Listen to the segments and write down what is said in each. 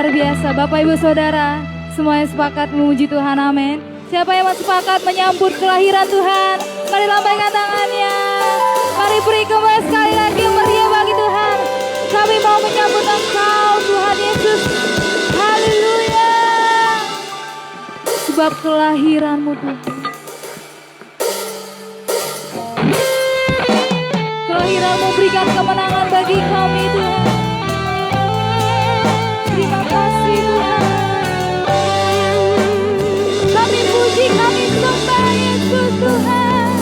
luar biasa. Bapak Ibu Saudara, semuanya sepakat memuji Tuhan, amin. Siapa yang sepakat menyambut kelahiran Tuhan? Mari lambaikan tangannya. Mari beri kembali sekali lagi meriah bagi Tuhan. Kami mau menyambut Engkau Tuhan Yesus. Haleluya. Sebab kelahiran-Mu Tuhan. Kelahiran-Mu berikan kemenangan bagi kami Tuhan. Terima kasih Tuhan. Kami puji, kami sembah Yesus Tuhan.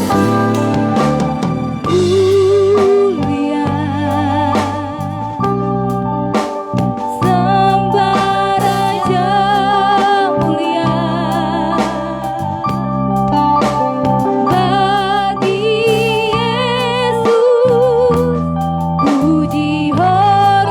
Mulia, sembah Raja mulia. Bagi Yesus puji hormat.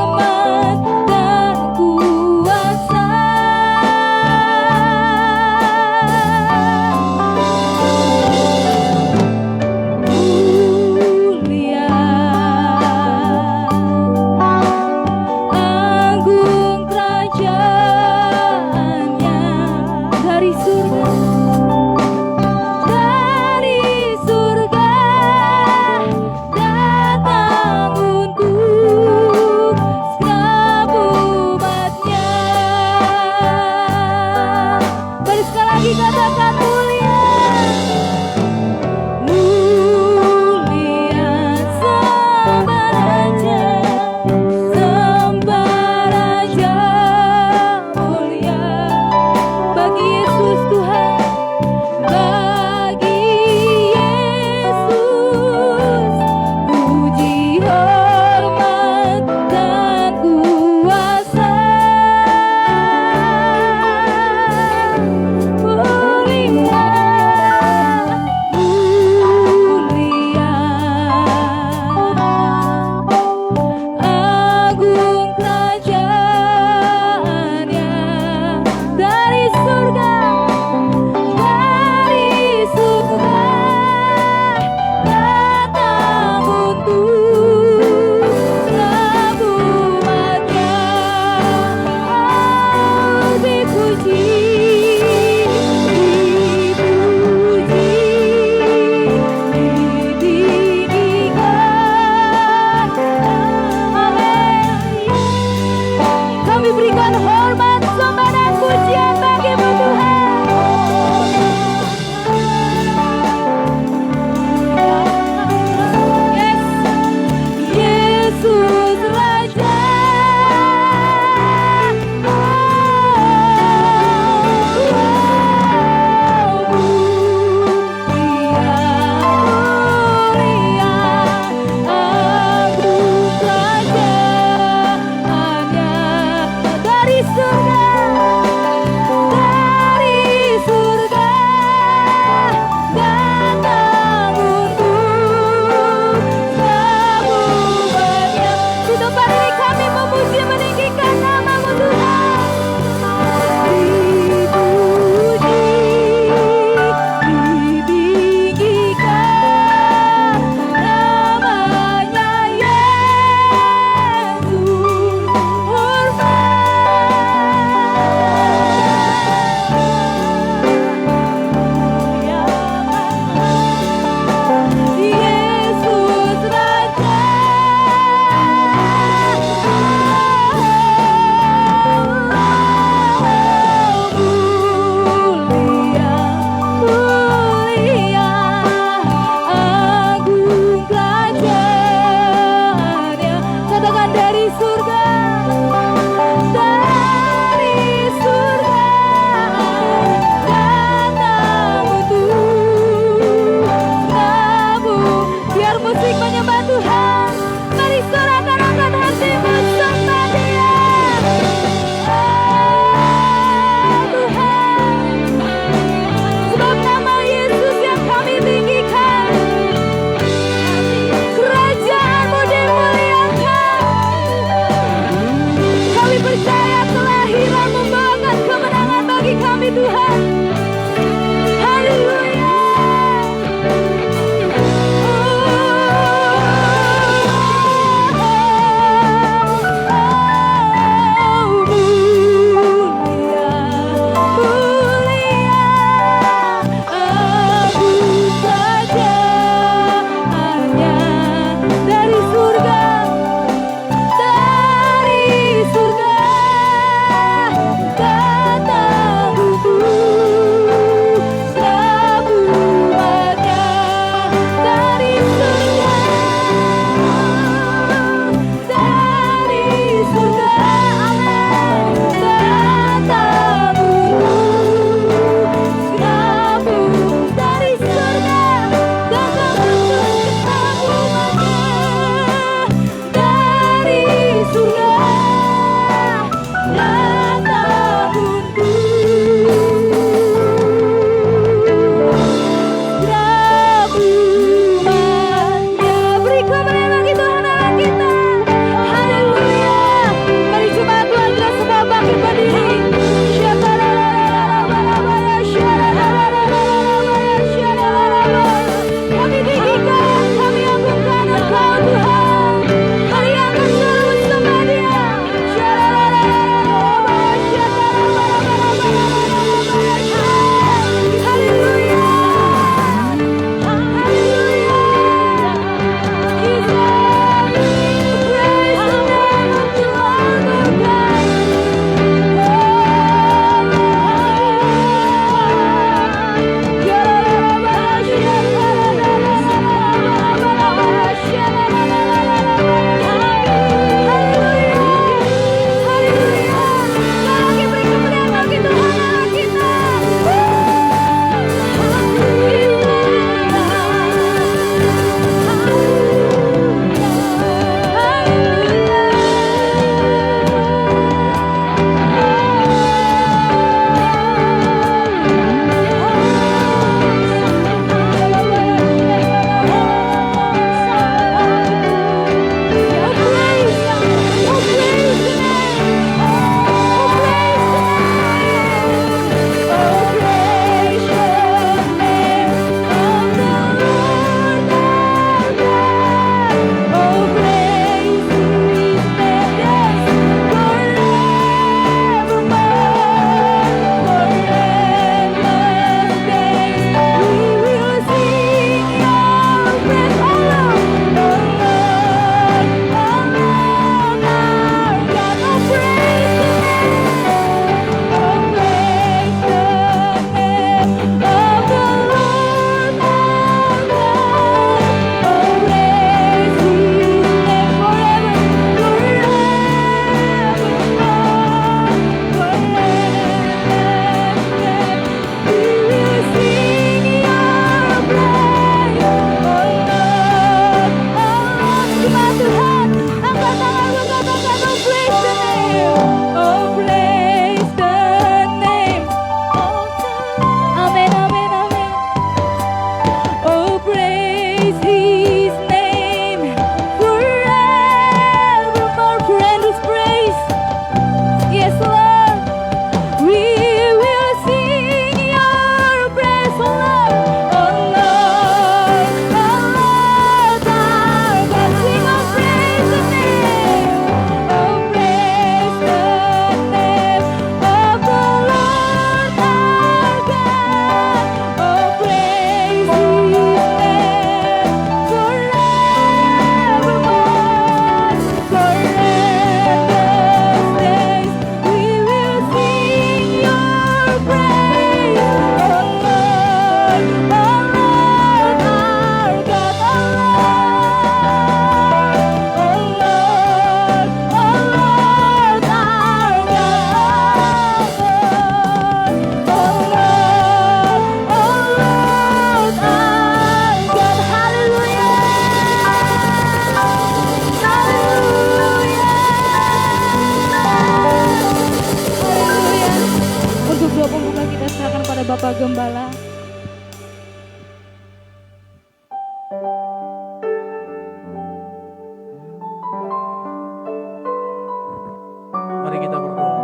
Mari kita berdoa.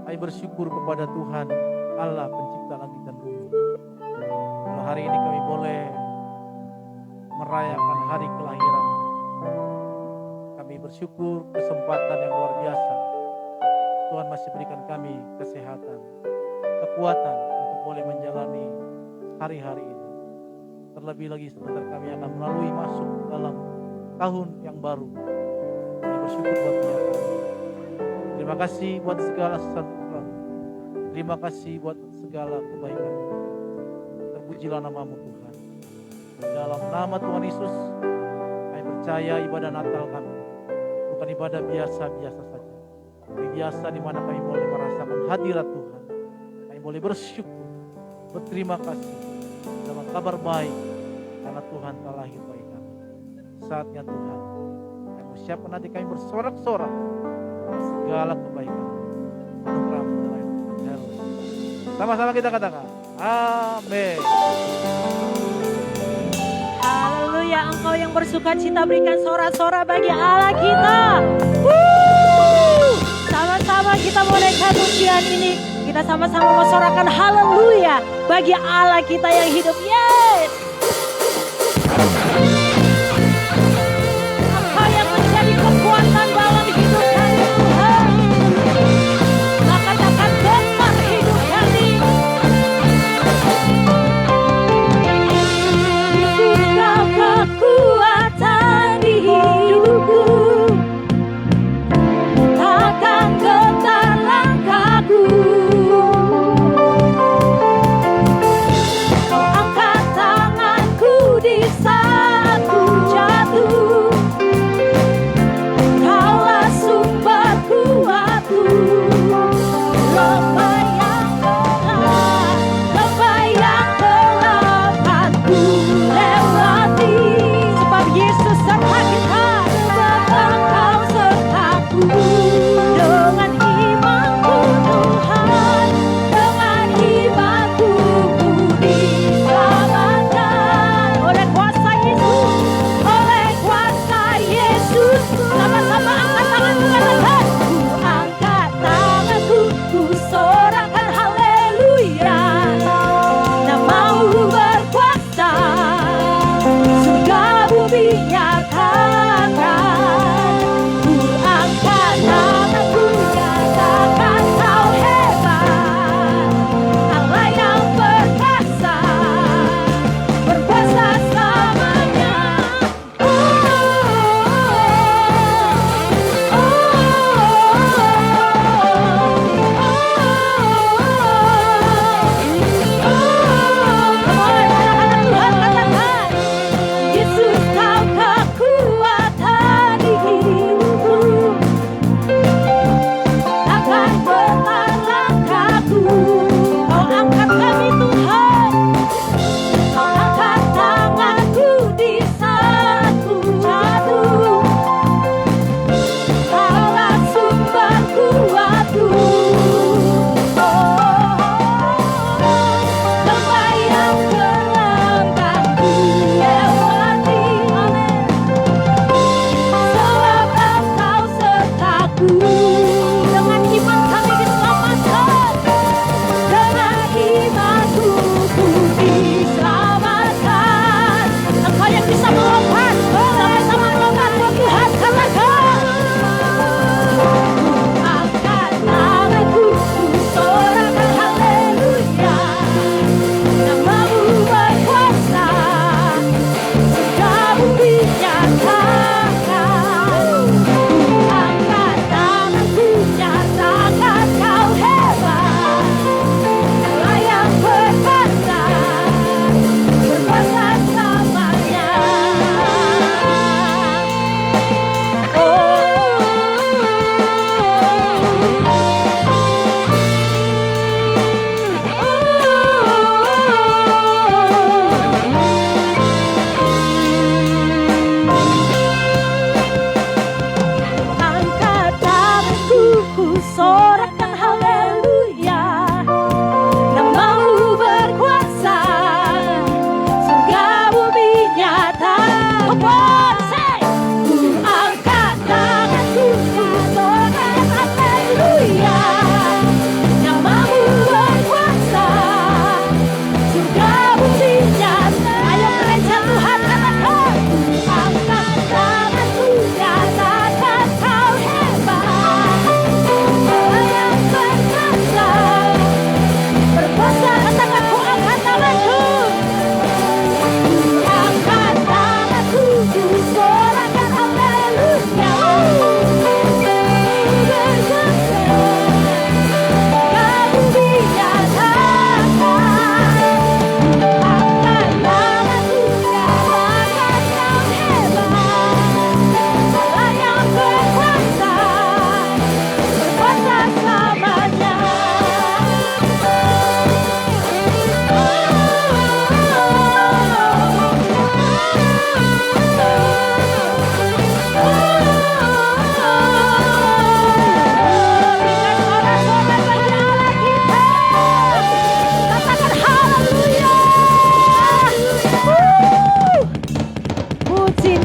Kami bersyukur kepada Tuhan Allah pencipta langit dan bumi. Kalau hari ini kami boleh merayakan hari kelahiran, kami bersyukur kesempatan yang luar biasa. Tuhan masih berikan kami kesehatan, kekuatan untuk boleh menjalani hari-hari ini. Terlebih lagi sebentar kami akan melalui masuk dalam tahun yang baru. Kami bersyukur buat penyertaan. Terima kasih buat segala sesuatu. Terima kasih buat segala kebaikan. Terpujilah namamu Tuhan. Dalam nama Tuhan Yesus, kami percaya ibadah Natal kami bukan ibadah biasa-biasa saja. Tapi biasa di mana kami boleh merasakan hadirat Tuhan. Kami boleh bersyukur, berterima kasih dalam kabar baik karena Tuhan telah lahir bagi kami. Saatnya Tuhan, kami siapkan nanti kami bersorak-sorak segala kebaikan. Anugerah Tuhan. Sama-sama kita katakan, amin. Haleluya, Engkau yang bersuka cita berikan sorak-sorak bagi Allah kita. Sama-sama kita mulaikan pujian ini. Kita sama-sama mensorakan haleluya bagi Allah kita yang hidup. Yes. Engkau yang menjadi kekuatan dalam hidup kami Tuhan. Maka takkan gentar hidup kami. Engkau kekuatan di hidupku. Takkan gentar langkahku. Kau angkat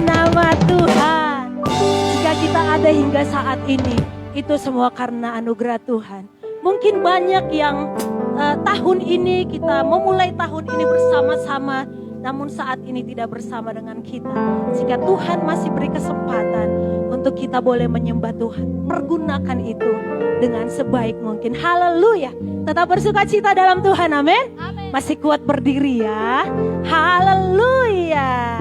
nama Tuhan. Jika kita ada hingga saat ini, itu semua karena anugerah Tuhan. Mungkin banyak yang tahun ini kita memulai tahun ini bersama-sama, namun saat ini tidak bersama dengan kita. Jika Tuhan masih beri kesempatan untuk kita boleh menyembah Tuhan, pergunakan itu dengan sebaik mungkin. Haleluya. Tetap bersuka cita dalam Tuhan, amin. Amin. Masih kuat berdiri ya. Haleluya.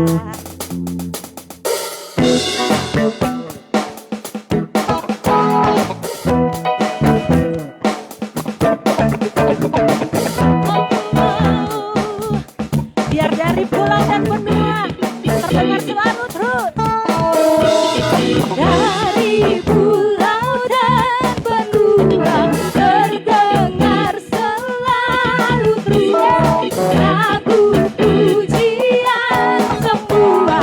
Biar dari pulau dan benua terdengar selalu terus. Dari pulau dan benua terdengar selalu terus lagu pujian semua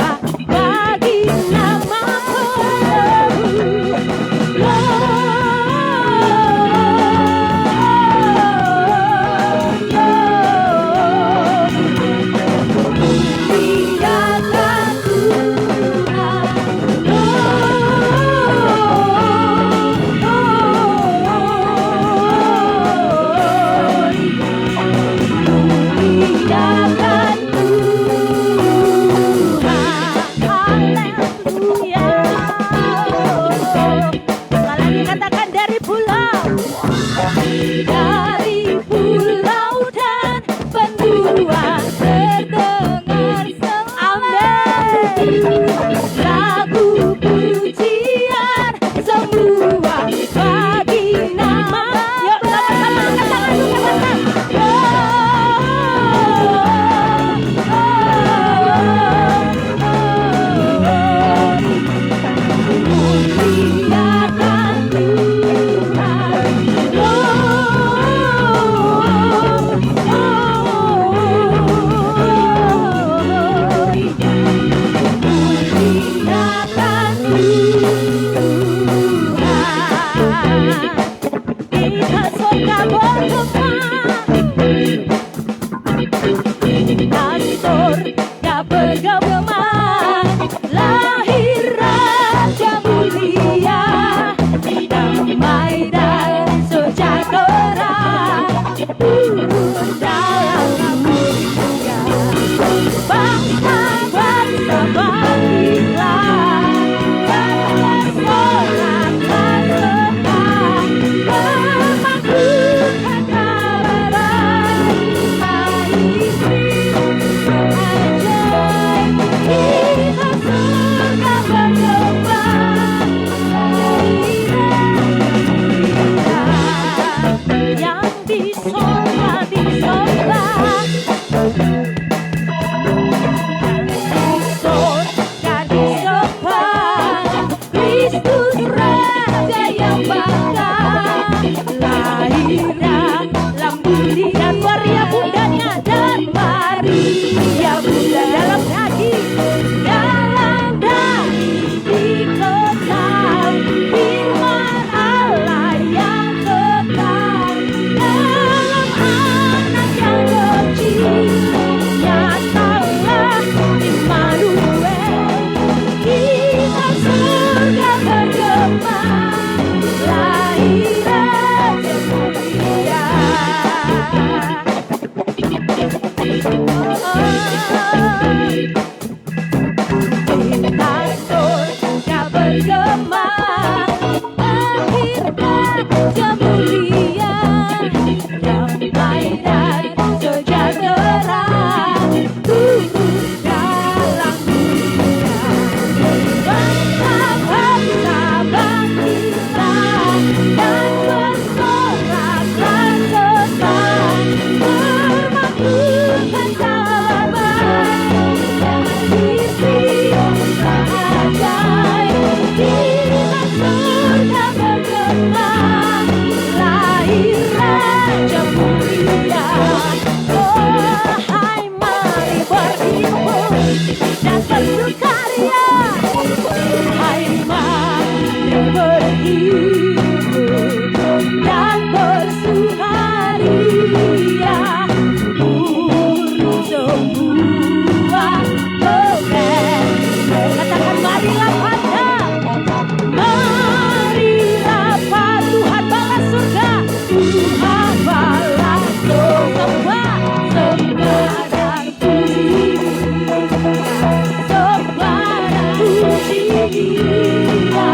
Dia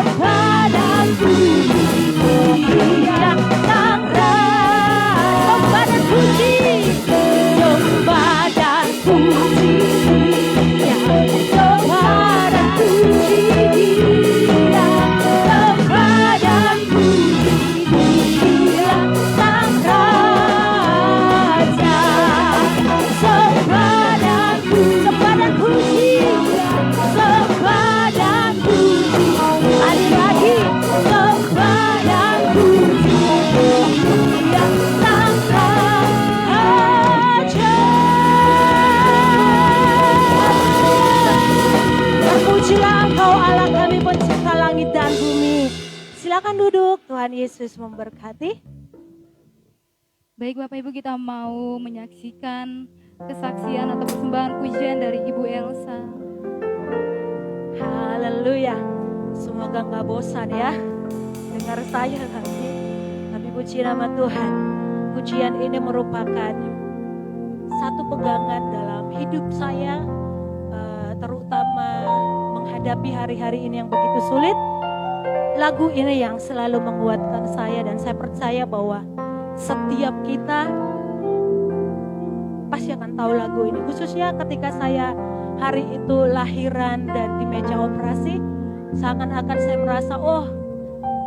kepadaku Dia sang raja. Sembah dan puji, sembah dan puji Dia, sembah dan puji Dia, sembah dan puji Dia sang raja. Sembah dan puji, sembah dan puji. Sekali lagi, sembah dan puji Dia sang raja. Terpujilah Engkau Allah kami pencipta langit dan bumi. Silakan duduk, Tuhan Yesus memberkati. Baik Bapak Ibu, kita mau menyaksikan kesaksian atau persembahan pujian dari Ibu Elsa. Haleluya. Semoga nggak bosan ya dengar saya nanti. Tapi puji nama Tuhan. Pujian ini merupakan satu pegangan dalam hidup saya, terutama menghadapi hari-hari ini yang begitu sulit. Lagu ini yang selalu menguatkan saya, dan saya percaya bahwa setiap kita pasti akan tahu lagu ini. Khususnya ketika saya hari itu lahiran dan di meja operasi, seakan-akan saya merasa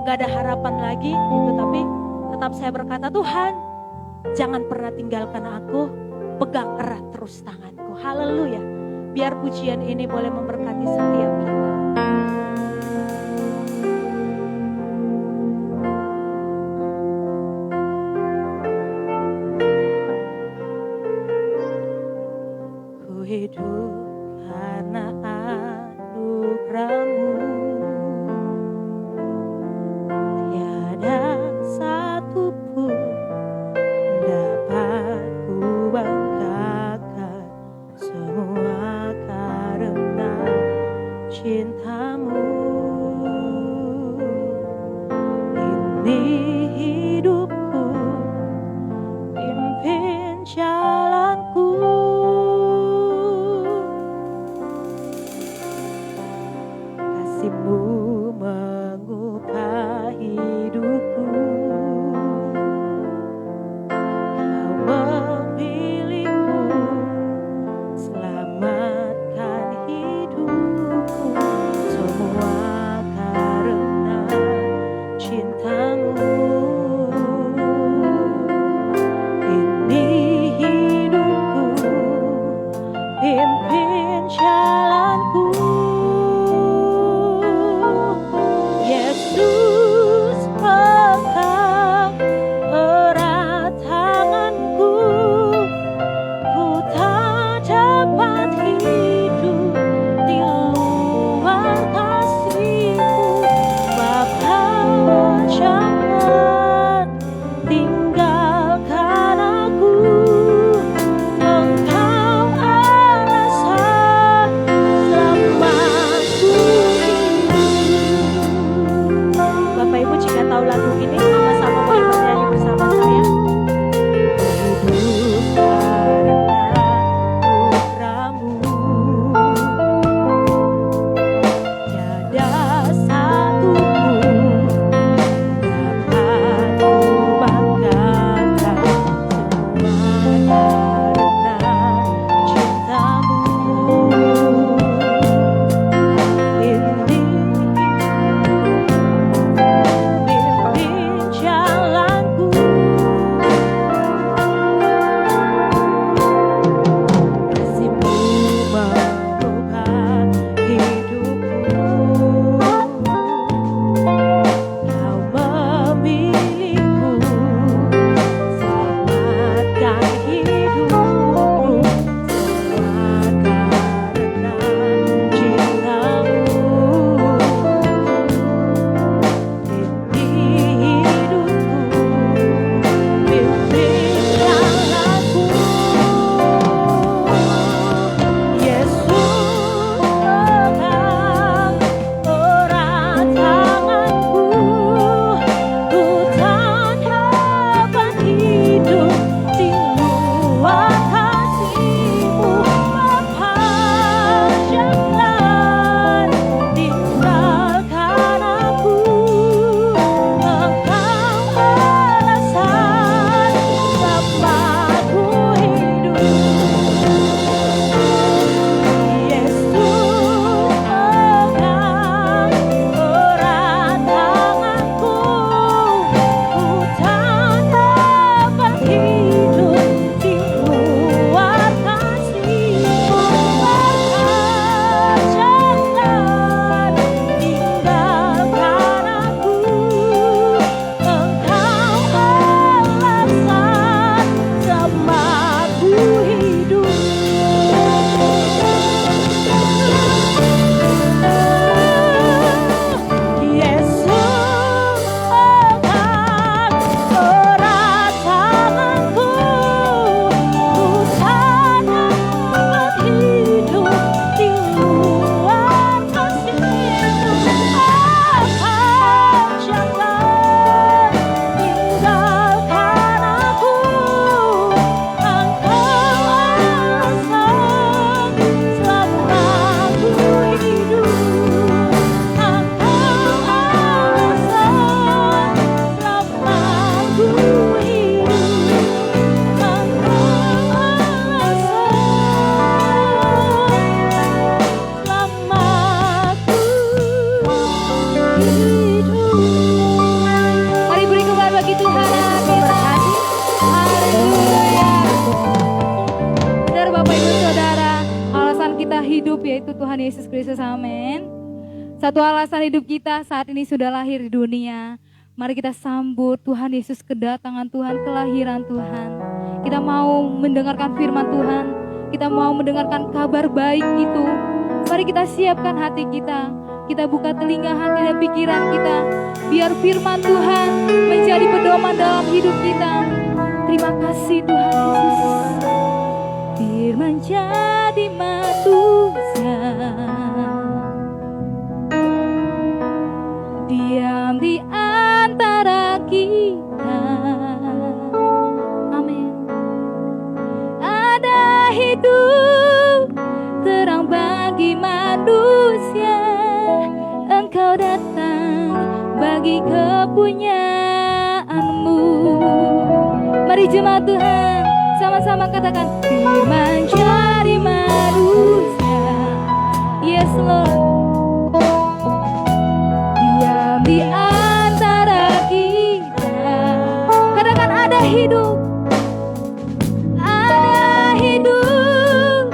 gak ada harapan lagi gitu. Tapi tetap saya berkata, Tuhan jangan pernah tinggalkan aku, pegang erat terus tanganku. Haleluya. Biar pujian ini boleh memberkati setiap kita. Hidup karena anugerah-Mu, tiada satu pun dapat ku banggakan, semua karena cinta-Mu. Ini hidupku, pimpin jalanku. Kasih-Mu mengubah hidupku. Kau memilihku, selamatkan hidupku. Semua karena cinta-Mu. Ini hidupku, pimpin jalanku. Yesus, pegang amin. Satu alasan hidup kita saat ini sudah lahir di dunia. Mari kita sambut Tuhan Yesus, kedatangan Tuhan, kelahiran Tuhan. Kita mau mendengarkan firman Tuhan. Kita mau mendengarkan kabar baik itu. Mari kita siapkan hati kita. Kita buka telinga hati dan pikiran kita. Biar firman Tuhan menjadi pedoman dalam hidup kita. Terima kasih Tuhan Yesus. Firman jadi manusia, diam di antara kita. Amin. Ada hidup terang bagi manusia. Engkau datang bagi kepunyaanmu. Mari jemaat Tuhan, sama-sama katakan firman jadi manusia. Yes Lord. Diam di antara kita. Katakan ada hidup. Ada hidup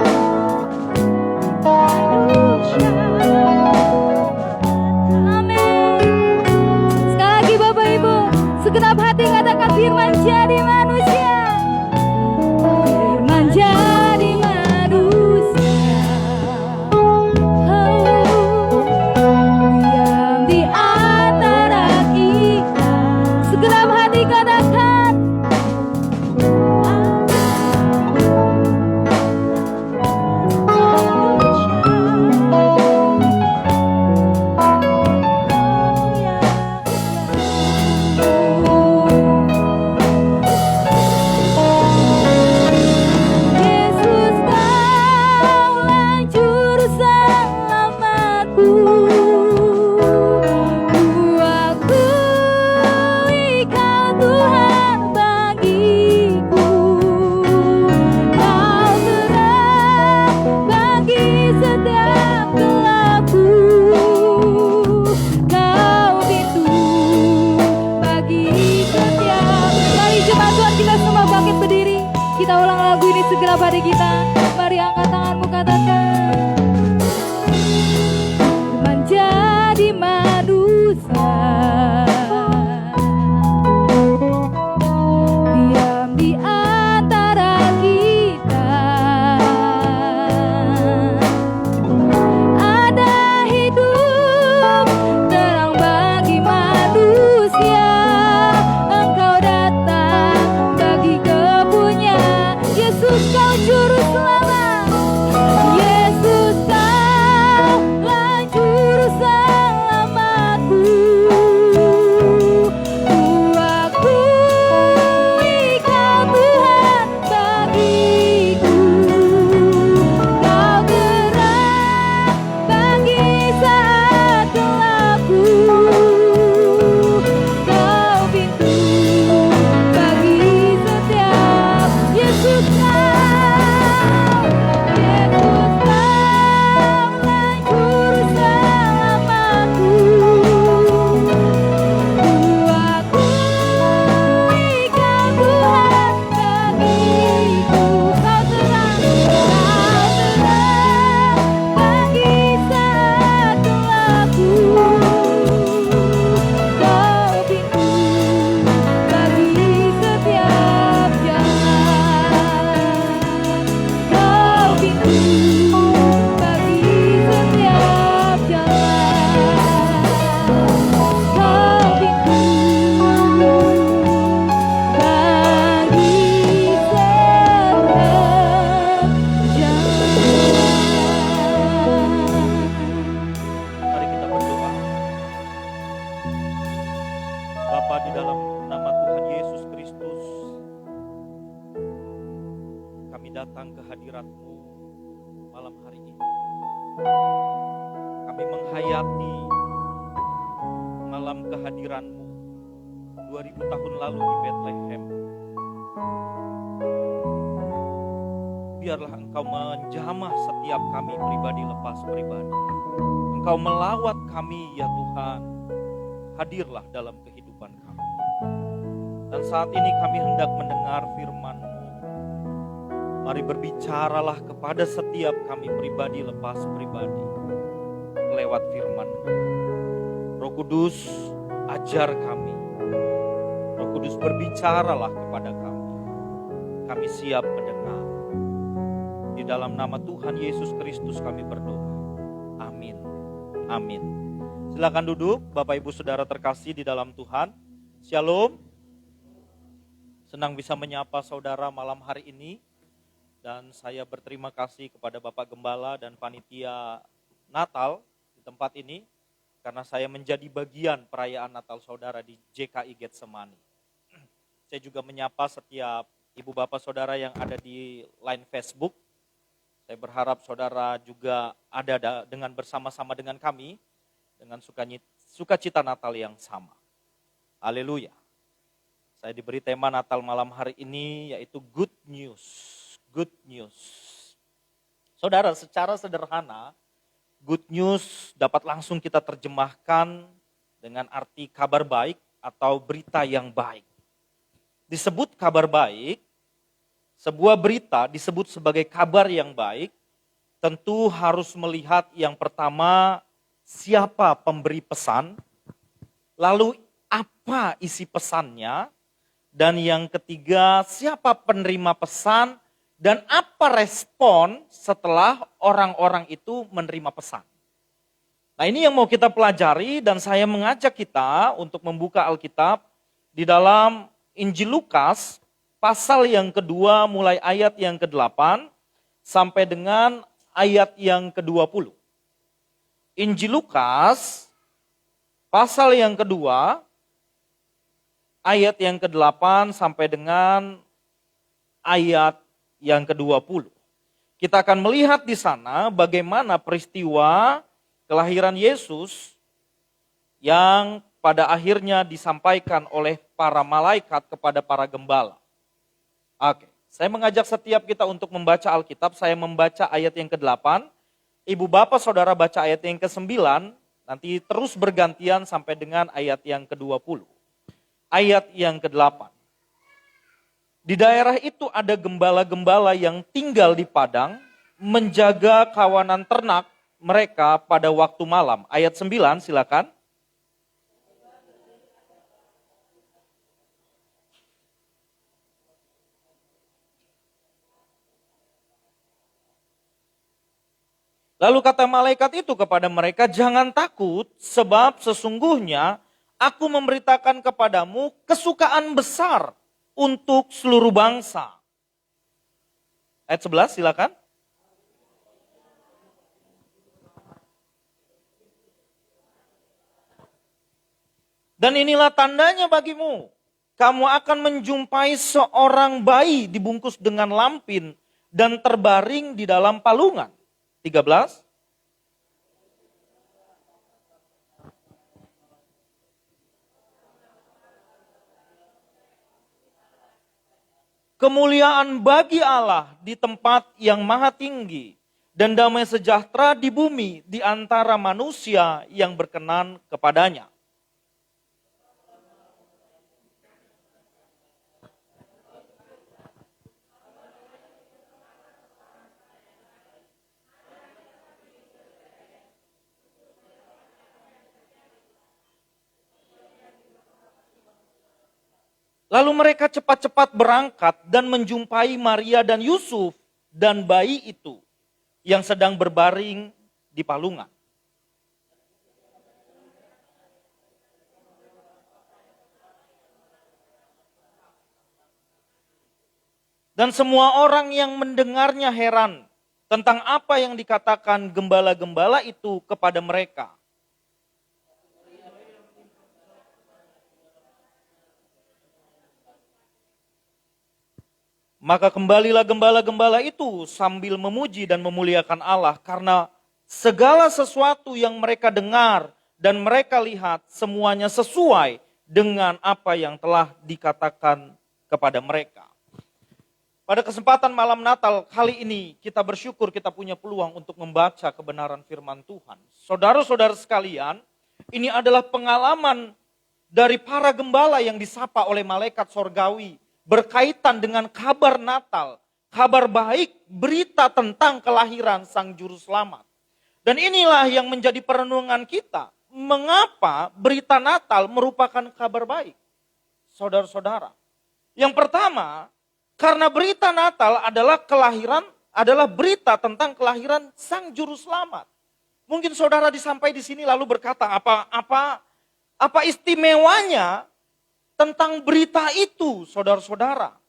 manusia. Amin. Sekali lagi Bapak Ibu, segenap hati katakan firman jadi manusia. Firman jadi manusia. Diam di antara kita. Segenap hati katakan Yesus, Kaulah juru selamatku. Ku akui Kau Tuhan bagiku. Kau terang bagi setiap gelapku. Kau pintu bagi setiap. Mari jemaat Tuhan, kita semua bangkit berdiri. Kita ulang lagu ini segera pada kita. Mari angkat tanganmu, katakan menjadi manusia. Diam di antara kita. Ada hidup terang bagi manusia. Engkau datang bagi kepunyaan. Yesus, Kau juru selamat. Yesus, Kaulah juru selamatku. Ku akui Kau Tuhan bagiku. Kau terang bagi saat gelapku. Kau pintu bagi setiap. Yesus, Kaulah juru selamatku. Ku akui Kau Tuhan bagiku. Kau terang bagi saat gelapku. Kau pintu bagi setiap jalan. Kau pintu bagi setiap jalan. Kau pintu bagi setiap jalan. Mari kita berdoa. Bapa, di dalam nama Tuhan Yesus Kristus, kami datang ke hadirat-Mu malam hari ini. Kami menghayati malam kehadiran-Mu 2000 tahun lalu di Bethlehem. Biarlah Engkau menjamah setiap kami pribadi lepas pribadi. Engkau melawat kami ya Tuhan. Hadirlah dalam kehidupan kami. Dan saat ini kami hendak mendengar firman-Mu. Mari berbicaralah kepada setiap kami pribadi lepas pribadi. lewat firman. Roh Kudus, ajar kami. Roh Kudus, berbicaralah kepada kami. Kami siap mendengar. Di dalam nama Tuhan Yesus Kristus kami berdoa. Amin. Amin. Silakan duduk, Bapak Ibu Saudara terkasih di dalam Tuhan. Shalom. Senang bisa menyapa saudara malam hari ini. Dan saya berterima kasih kepada Bapak Gembala dan Panitia Natal di tempat ini. Karena saya menjadi bagian perayaan Natal saudara di JKI Getsemani. Saya juga menyapa setiap ibu bapak saudara yang ada di line Facebook. Saya berharap saudara juga ada dengan bersama-sama dengan kami. Dengan sukacita Natal yang sama. Haleluya. Saya diberi tema Natal malam hari ini yaitu Good News. Good News. Saudara, secara sederhana, Good News dapat langsung kita terjemahkan dengan arti kabar baik atau berita yang baik. Disebut kabar baik, sebuah berita disebut sebagai kabar yang baik, tentu harus melihat yang pertama, siapa pemberi pesan, lalu apa isi pesannya, dan yang ketiga, siapa penerima pesan dan apa respon setelah orang-orang itu menerima pesan. Nah, ini yang mau kita pelajari dan saya mengajak kita untuk membuka Alkitab di dalam Injil Lukas pasal yang kedua mulai ayat yang ke-8 sampai dengan ayat yang ke-20. Injil Lukas pasal yang kedua ayat yang ke-8 sampai dengan ayat yang ke-20. Kita akan melihat di sana bagaimana peristiwa kelahiran Yesus yang pada akhirnya disampaikan oleh para malaikat kepada para gembala. Oke, saya mengajak setiap kita untuk membaca Alkitab, saya membaca ayat yang ke-8, ibu bapak saudara baca ayat yang ke-9, nanti terus bergantian sampai dengan ayat yang ke-20. Ayat yang ke-8. Di daerah itu ada gembala-gembala yang tinggal di padang, menjaga kawanan ternak mereka pada waktu malam. Ayat 9 silakan. Lalu kata malaikat itu kepada mereka, jangan takut sebab sesungguhnya aku memberitakan kepadamu kesukaan besar untuk seluruh bangsa. Ayat 11 silakan. Dan inilah tandanya bagimu. Kamu akan menjumpai seorang bayi dibungkus dengan lampin dan terbaring di dalam palungan. 13. Kemuliaan bagi Allah di tempat yang maha tinggi dan damai sejahtera di bumi di antara manusia yang berkenan kepadanya. Lalu mereka cepat-cepat berangkat dan menjumpai Maria dan Yusuf dan bayi itu yang sedang berbaring di palungan. Dan semua orang yang mendengarnya heran tentang apa yang dikatakan gembala-gembala itu kepada mereka. Maka kembalilah gembala-gembala itu sambil memuji dan memuliakan Allah karena segala sesuatu yang mereka dengar dan mereka lihat semuanya sesuai dengan apa yang telah dikatakan kepada mereka. Pada kesempatan malam Natal kali ini kita bersyukur kita punya peluang untuk membaca kebenaran firman Tuhan. Saudara-saudara sekalian, ini adalah pengalaman dari para gembala yang disapa oleh malaikat sorgawi. Berkaitan dengan kabar Natal, kabar baik, berita tentang kelahiran Sang Juru Selamat. Dan inilah yang menjadi perenungan kita. Mengapa berita Natal merupakan kabar baik? Saudara-saudara. Yang pertama, karena berita Natal adalah berita tentang kelahiran Sang Juru Selamat. Mungkin saudara disampai di sini lalu berkata, apa istimewanya tentang berita itu, saudara-saudara?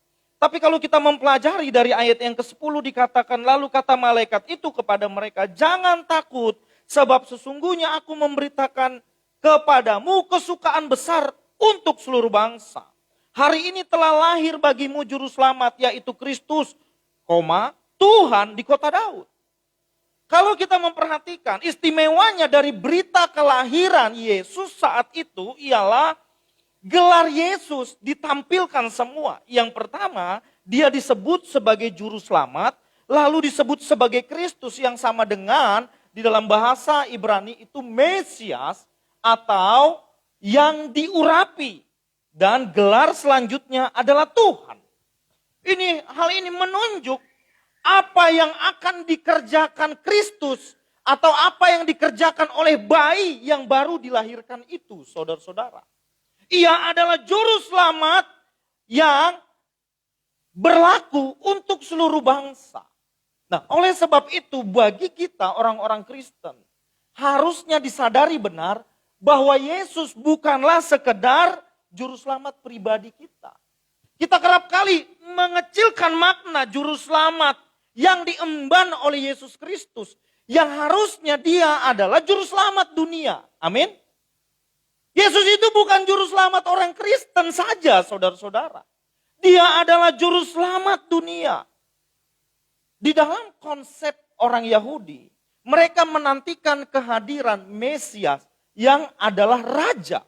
Tapi kalau kita mempelajari dari ayat yang ke-10 dikatakan, lalu kata malaikat itu kepada mereka, jangan takut, sebab sesungguhnya aku memberitakan kepadamu kesukaan besar untuk seluruh bangsa. Hari ini telah lahir bagimu juru selamat, yaitu Kristus, Tuhan di kota Daud. Kalau kita memperhatikan, istimewanya dari berita kelahiran Yesus saat itu ialah gelar Yesus ditampilkan semua. Yang pertama, dia disebut sebagai juru selamat, lalu disebut sebagai Kristus yang sama dengan di dalam bahasa Ibrani itu Mesias atau yang diurapi. Dan gelar selanjutnya adalah Tuhan. Hal ini menunjuk apa yang akan dikerjakan Kristus atau apa yang dikerjakan oleh bayi yang baru dilahirkan itu, saudara-saudara. Ia adalah juru selamat yang berlaku untuk seluruh bangsa. Nah, oleh sebab itu bagi kita orang-orang Kristen harusnya disadari benar bahwa Yesus bukanlah sekedar juru selamat pribadi kita. Kita kerap kali mengecilkan makna juru selamat yang diemban oleh Yesus Kristus. Yang harusnya dia adalah juru selamat dunia. Amin. Yesus itu bukan juru selamat orang Kristen saja, saudara-saudara. Dia adalah juru selamat dunia. Di dalam konsep orang Yahudi, mereka menantikan kehadiran Mesias yang adalah raja.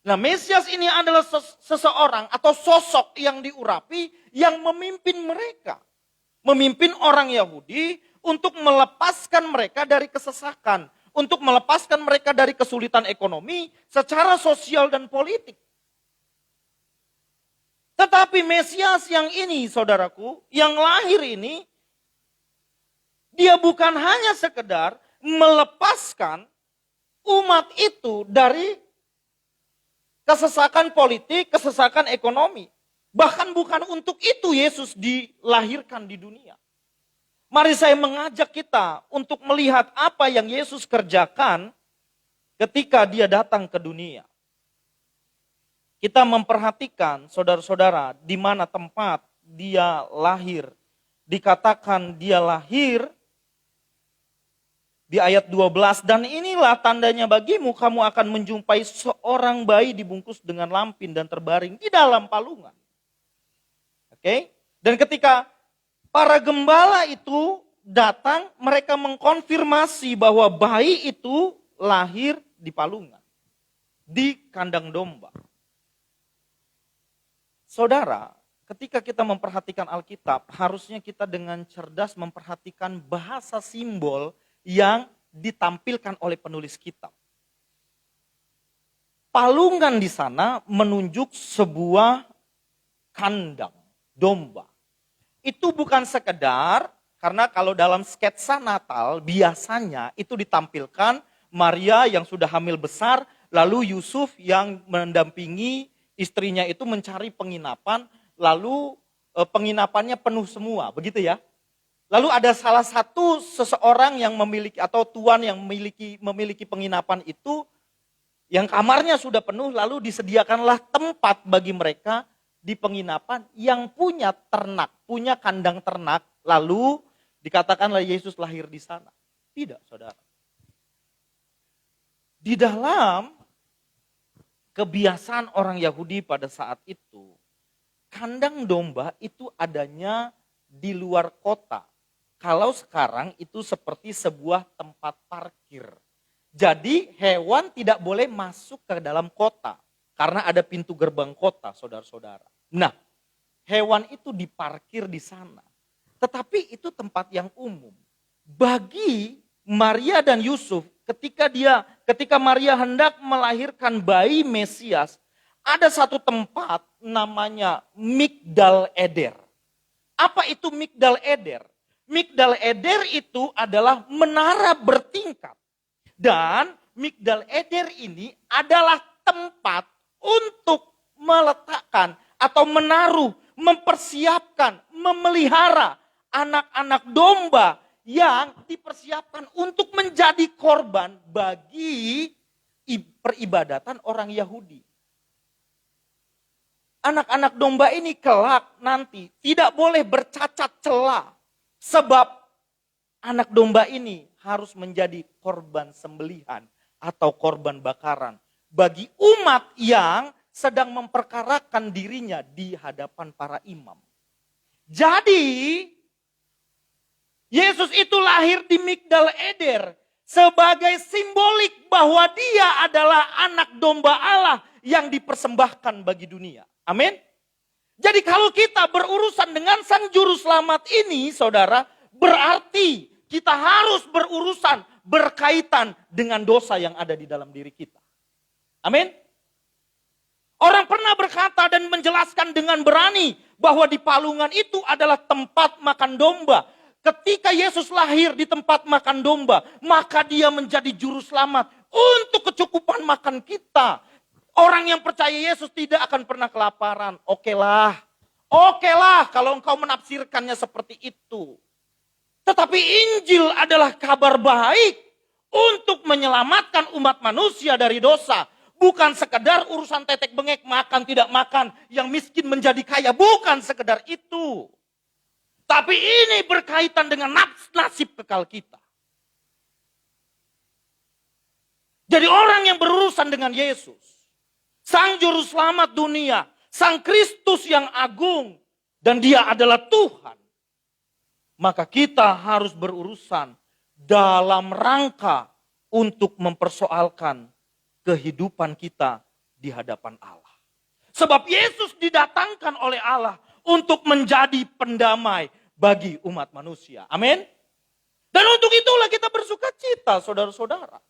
Nah, Mesias ini adalah seseorang atau sosok yang diurapi yang memimpin mereka. Memimpin orang Yahudi untuk melepaskan mereka dari kesesakan. Untuk melepaskan mereka dari kesulitan ekonomi secara sosial dan politik. Tetapi Mesias yang ini, saudaraku, yang lahir ini, dia bukan hanya sekedar melepaskan umat itu dari kesesakan politik, kesesakan ekonomi. Bahkan bukan untuk itu Yesus dilahirkan di dunia. Mari saya mengajak kita untuk melihat apa yang Yesus kerjakan ketika dia datang ke dunia. Kita memperhatikan saudara-saudara di mana tempat dia lahir. Dikatakan dia lahir di ayat 12. Dan inilah tandanya bagimu, kamu akan menjumpai seorang bayi dibungkus dengan lampin dan terbaring di dalam palungan. Oke? Dan ketika para gembala itu datang, mereka mengkonfirmasi bahwa bayi itu lahir di palungan, di kandang domba. Saudara, ketika kita memperhatikan Alkitab, harusnya kita dengan cerdas memperhatikan bahasa simbol yang ditampilkan oleh penulis kitab. Palungan di sana menunjuk sebuah kandang domba. Itu bukan sekedar, karena kalau dalam sketsa Natal biasanya itu ditampilkan Maria yang sudah hamil besar, lalu Yusuf yang mendampingi istrinya itu mencari penginapan, lalu penginapannya penuh semua, begitu ya. Lalu ada salah satu seseorang yang memiliki atau tuan yang memiliki penginapan itu, yang kamarnya sudah penuh, lalu disediakanlah tempat bagi mereka di penginapan yang punya ternak, punya kandang ternak, lalu dikatakanlah Yesus lahir di sana. Tidak, saudara. Di dalam kebiasaan orang Yahudi pada saat itu, kandang domba itu adanya di luar kota. Kalau sekarang itu seperti sebuah tempat parkir. Jadi hewan tidak boleh masuk ke dalam kota. Karena ada pintu gerbang kota, saudara-saudara. Nah, hewan itu diparkir di sana. Tetapi itu tempat yang umum. Bagi Maria dan Yusuf, ketika Maria hendak melahirkan bayi Mesias, ada satu tempat namanya Migdal Eder. Apa itu Migdal Eder? Migdal Eder itu adalah menara bertingkat. Dan Migdal Eder ini adalah tempat untuk meletakkan atau menaruh, mempersiapkan, memelihara anak-anak domba yang dipersiapkan untuk menjadi korban bagi peribadatan orang Yahudi. Anak-anak domba ini kelak nanti tidak boleh bercacat celah. Sebab anak domba ini harus menjadi korban sembelihan atau korban bakaran bagi umat yang sedang memperkarakan dirinya di hadapan para imam. Jadi Yesus itu lahir di Migdal Eder sebagai simbolik bahwa dia adalah anak domba Allah yang dipersembahkan bagi dunia. Amin. Jadi kalau kita berurusan dengan Sang Juru Selamat ini, saudara, berarti kita harus berurusan berkaitan dengan dosa yang ada di dalam diri kita. Amin. Orang pernah berkata dan menjelaskan dengan berani bahwa di palungan itu adalah tempat makan domba. Ketika Yesus lahir di tempat makan domba, maka dia menjadi juru selamat untuk kecukupan makan kita. Orang yang percaya Yesus tidak akan pernah kelaparan. Okelah kalau engkau menafsirkannya seperti itu. Tetapi Injil adalah kabar baik untuk menyelamatkan umat manusia dari dosa. Bukan sekedar urusan tetek bengek, makan tidak makan, yang miskin menjadi kaya. Bukan sekedar itu. Tapi ini berkaitan dengan nasib kekal kita. Jadi orang yang berurusan dengan Yesus, Sang Juru Selamat dunia, Sang Kristus yang agung, dan dia adalah Tuhan. Maka kita harus berurusan dalam rangka untuk mempersoalkan kehidupan kita di hadapan Allah. Sebab Yesus didatangkan oleh Allah untuk menjadi pendamai bagi umat manusia. Amin. Dan untuk itulah kita bersuka cita, saudara-saudara.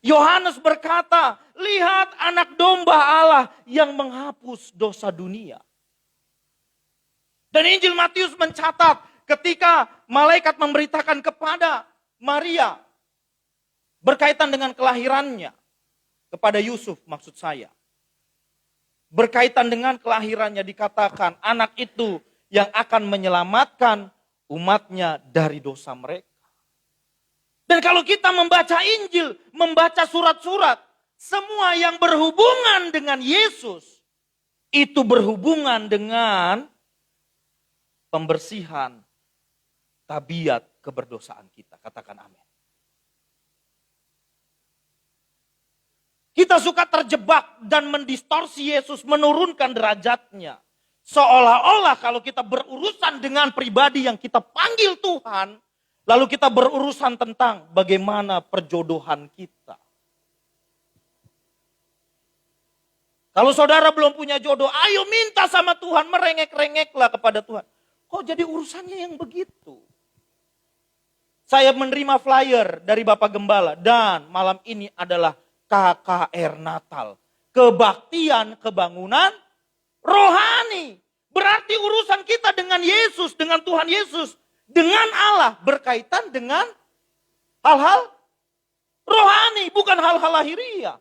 Yohanes berkata, lihat anak domba Allah yang menghapus dosa dunia. Dan Injil Matius mencatat ketika malaikat memberitakan kepada Maria berkaitan dengan kelahirannya, kepada Yusuf maksud saya. Berkaitan dengan kelahirannya dikatakan anak itu yang akan menyelamatkan umatnya dari dosa mereka. Dan kalau kita membaca Injil, membaca surat-surat, semua yang berhubungan dengan Yesus, itu berhubungan dengan pembersihan tabiat keberdosaan kita. Katakan amin. Kita suka terjebak dan mendistorsi Yesus, menurunkan derajatnya. Seolah-olah kalau kita berurusan dengan pribadi yang kita panggil Tuhan, lalu kita berurusan tentang bagaimana perjodohan kita. Kalau saudara belum punya jodoh, ayo minta sama Tuhan, merengek-rengeklah kepada Tuhan. Kok jadi urusannya yang begitu? Saya menerima flyer dari Bapak Gembala dan malam ini adalah KKR Natal. Kebaktian kebangunan rohani. Berarti urusan kita dengan Yesus, dengan Tuhan Yesus, dengan Allah berkaitan dengan hal-hal rohani, bukan hal-hal lahiriah.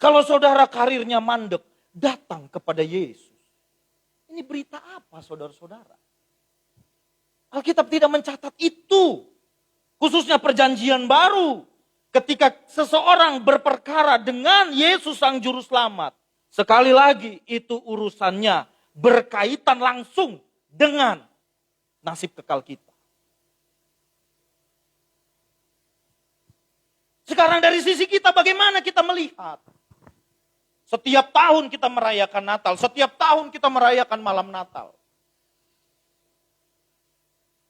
Kalau saudara karirnya mandek, datang kepada Yesus. Ini berita apa saudara-saudara? Alkitab tidak mencatat itu. Khususnya perjanjian baru. Ketika seseorang berperkara dengan Yesus Sang Juru Selamat. Sekali lagi itu urusannya berkaitan langsung dengan nasib kekal kita. Sekarang dari sisi kita bagaimana kita melihat? Setiap tahun kita merayakan Natal, setiap tahun kita merayakan malam Natal.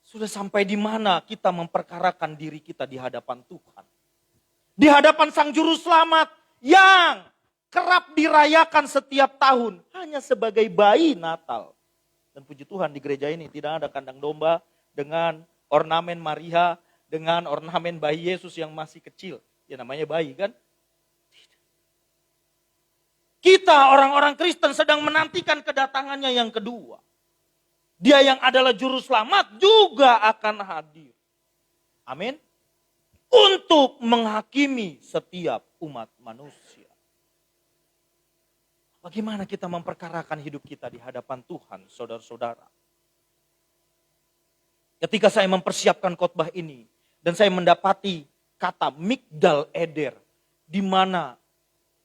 Sudah sampai di mana kita memperkarakan diri kita di hadapan Tuhan? Di hadapan Sang Juru Selamat yang kerap dirayakan setiap tahun hanya sebagai bayi Natal. Dan puji Tuhan di gereja ini tidak ada kandang domba dengan ornamen Maria, dengan ornamen bayi Yesus yang masih kecil. Ya namanya bayi kan? Kita orang-orang Kristen sedang menantikan kedatangannya yang kedua. Dia yang adalah juru selamat juga akan hadir. Amin. Untuk menghakimi setiap umat manusia. Bagaimana kita memperkarakan hidup kita di hadapan Tuhan, saudara-saudara? Ketika saya mempersiapkan khotbah ini, dan saya mendapati kata Migdal Eder, di mana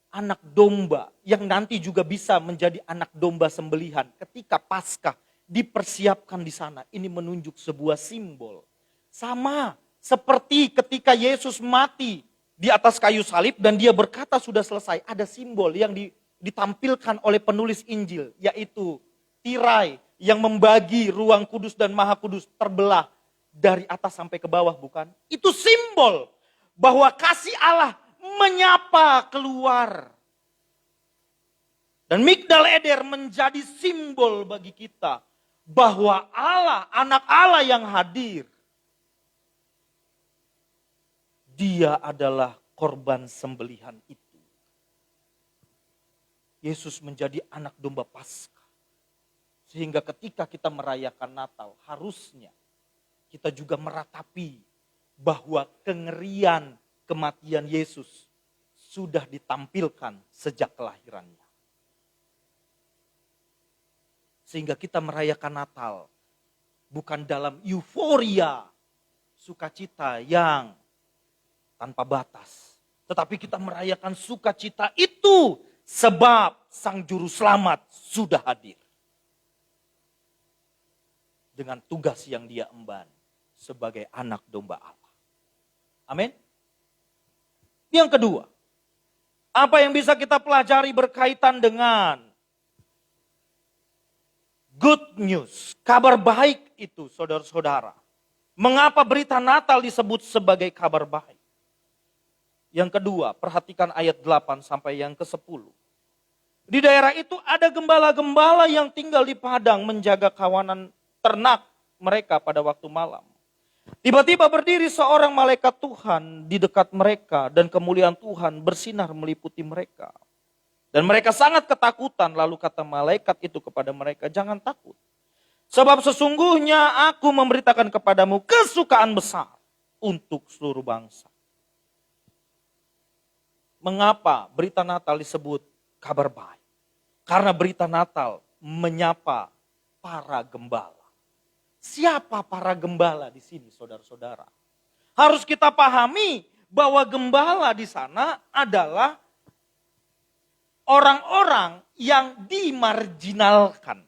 anak domba yang nanti juga bisa menjadi anak domba sembelihan ketika Paskah dipersiapkan di sana. Ini menunjuk sebuah simbol. Sama seperti ketika Yesus mati di atas kayu salib dan dia berkata sudah selesai. Ada simbol yang ditampilkan oleh penulis Injil, yaitu tirai yang membagi ruang kudus dan maha kudus terbelah dari atas sampai ke bawah, bukan? Itu simbol bahwa kasih Allah menyapa keluar. Dan Migdal Eder menjadi simbol bagi kita bahwa Allah, anak Allah yang hadir, dia adalah korban sembelihan itu. Yesus menjadi anak domba Paskah. Sehingga ketika kita merayakan Natal, harusnya kita juga meratapi bahwa kengerian kematian Yesus sudah ditampilkan sejak kelahirannya. Sehingga kita merayakan Natal bukan dalam euforia sukacita yang tanpa batas. Tetapi kita merayakan sukacita itu sebab Sang Juru Selamat sudah hadir. Dengan tugas yang dia emban sebagai anak domba Allah. Amin. Yang kedua, apa yang bisa kita pelajari berkaitan dengan good news, kabar baik itu, saudara-saudara. Mengapa berita Natal disebut sebagai kabar baik? Yang kedua, perhatikan ayat 8 sampai yang ke-10. Di daerah itu ada gembala-gembala yang tinggal di padang menjaga kawanan ternak mereka pada waktu malam. Tiba-tiba berdiri seorang malaikat Tuhan di dekat mereka dan kemuliaan Tuhan bersinar meliputi mereka. Dan mereka sangat ketakutan, lalu kata malaikat itu kepada mereka, jangan takut. Sebab sesungguhnya aku memberitakan kepadamu kesukaan besar untuk seluruh bangsa. Mengapa berita Natal disebut kabar baik? Karena berita Natal menyapa para gembala. Siapa para gembala di sini, saudara-saudara? Harus kita pahami bahwa gembala di sana adalah orang-orang yang dimarginalkan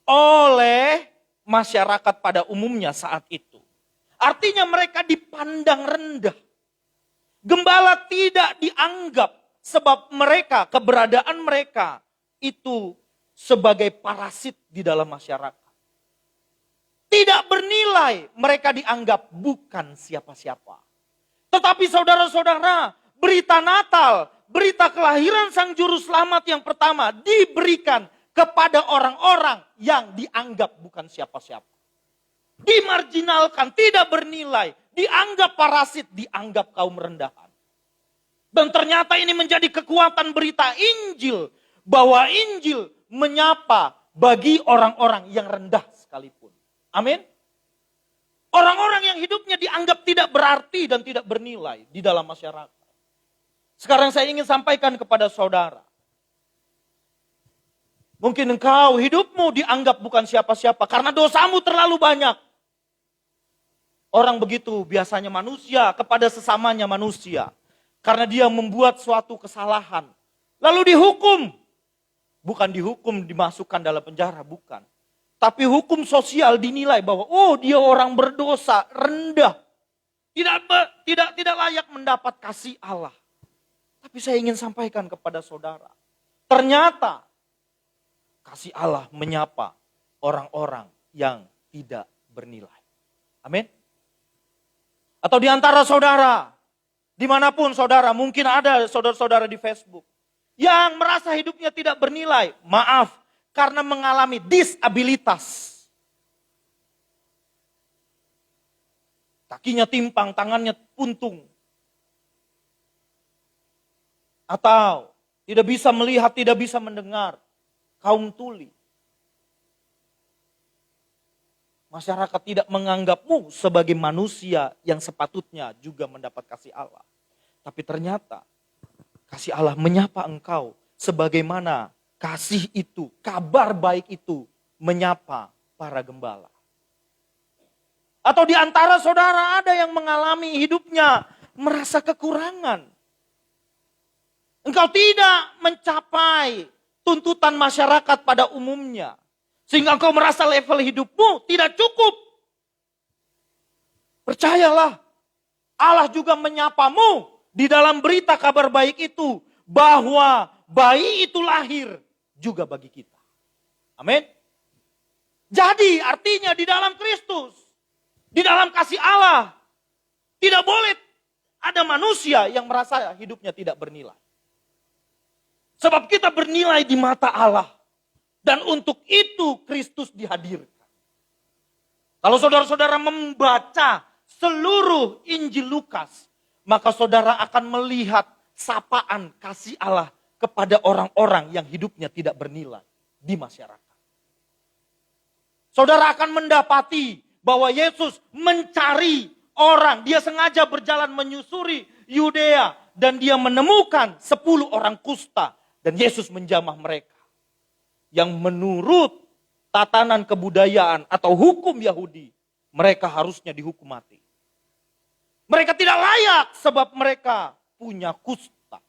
oleh masyarakat pada umumnya saat itu. Artinya mereka dipandang rendah. Gembala tidak dianggap sebab mereka, keberadaan mereka itu sebagai parasit di dalam masyarakat. Tidak bernilai, mereka dianggap bukan siapa-siapa. Tetapi saudara-saudara, berita Natal, berita kelahiran Sang Juru Selamat yang pertama diberikan kepada orang-orang yang dianggap bukan siapa-siapa. Dimarginalkan, tidak bernilai, dianggap parasit, dianggap kaum rendahan. Dan ternyata ini menjadi kekuatan berita Injil, bahwa Injil menyapa bagi orang-orang yang rendah sekalipun. Amin. Orang-orang yang hidupnya dianggap tidak berarti dan tidak bernilai di dalam masyarakat. Sekarang saya ingin sampaikan kepada saudara. Mungkin engkau hidupmu dianggap bukan siapa-siapa karena dosamu terlalu banyak. Orang begitu biasanya manusia kepada sesamanya manusia. Karena dia membuat suatu kesalahan. Lalu dihukum. Bukan dihukum dimasukkan dalam penjara, bukan. Tapi hukum sosial dinilai bahwa dia orang berdosa, rendah. Tidak layak mendapat kasih Allah. Tapi saya ingin sampaikan kepada saudara. Ternyata kasih Allah menyapa orang-orang yang tidak bernilai. Amin. Atau di antara saudara, dimanapun saudara, mungkin ada saudara-saudara di Facebook yang merasa hidupnya tidak bernilai. Maaf, karena mengalami disabilitas. Kakinya timpang, tangannya puntung. Atau tidak bisa melihat, tidak bisa mendengar. Kaum tuli. Masyarakat tidak menganggapmu sebagai manusia yang sepatutnya juga mendapat kasih Allah. Tapi ternyata kasih Allah menyapa engkau sebagaimana kasih itu, kabar baik itu menyapa para gembala. Atau di antara saudara ada yang mengalami hidupnya merasa kekurangan. Engkau tidak mencapai tuntutan masyarakat pada umumnya. Sehingga engkau merasa level hidupmu tidak cukup. Percayalah, Allah juga menyapamu di dalam berita kabar baik itu. Bahwa bayi itu lahir juga bagi kita. Amin. Jadi artinya di dalam Kristus, di dalam kasih Allah, tidak boleh ada manusia yang merasa hidupnya tidak bernilai. Sebab kita bernilai di mata Allah. Dan untuk itu Kristus dihadirkan. Kalau saudara-saudara membaca seluruh Injil Lukas, maka saudara akan melihat sapaan kasih Allah kepada orang-orang yang hidupnya tidak bernilai di masyarakat. Saudara akan mendapati bahwa Yesus mencari orang, dia sengaja berjalan menyusuri Yudea dan dia menemukan 10 orang kusta dan Yesus menjamah mereka. Yang menurut tatanan kebudayaan atau hukum Yahudi, mereka harusnya dihukum mati. Mereka tidak layak sebab mereka punya kusta.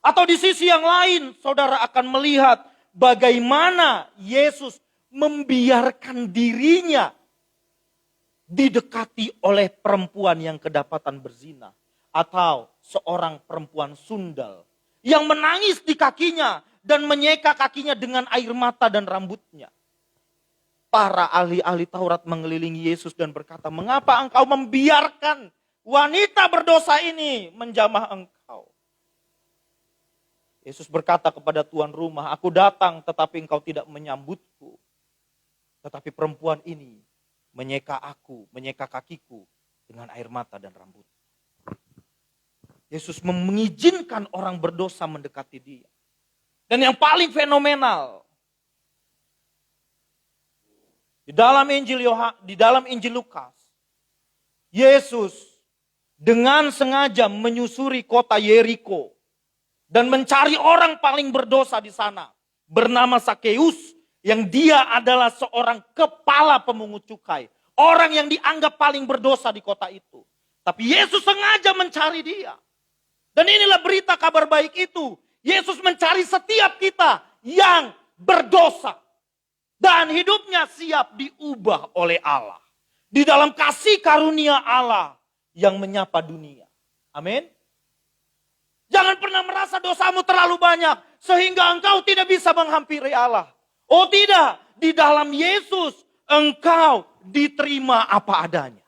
Atau di sisi yang lain, saudara akan melihat bagaimana Yesus membiarkan dirinya didekati oleh perempuan yang kedapatan berzina. Atau seorang perempuan sundal yang menangis di kakinya dan menyeka kakinya dengan air mata dan rambutnya. Para ahli-ahli Taurat mengelilingi Yesus dan berkata, mengapa engkau membiarkan wanita berdosa ini menjamah engkau? Yesus berkata kepada tuan rumah, aku datang tetapi engkau tidak menyambutku. Tetapi perempuan ini menyeka aku, menyeka kakiku dengan air mata dan rambut. Yesus mengizinkan orang berdosa mendekati dia. Dan yang paling fenomenal, di dalam Injil Lukas, Yesus dengan sengaja menyusuri kota Yeriko dan mencari orang paling berdosa di sana, bernama Sakeus, yang dia adalah seorang kepala pemungut cukai, orang yang dianggap paling berdosa di kota itu. Tapi Yesus sengaja mencari dia. Dan inilah berita kabar baik itu. Yesus mencari setiap kita yang berdosa. Dan hidupnya siap diubah oleh Allah. Di dalam kasih karunia Allah yang menyapa dunia. Amin. Jangan pernah merasa dosamu terlalu banyak. Sehingga engkau tidak bisa menghampiri Allah. Oh tidak, di dalam Yesus engkau diterima apa adanya.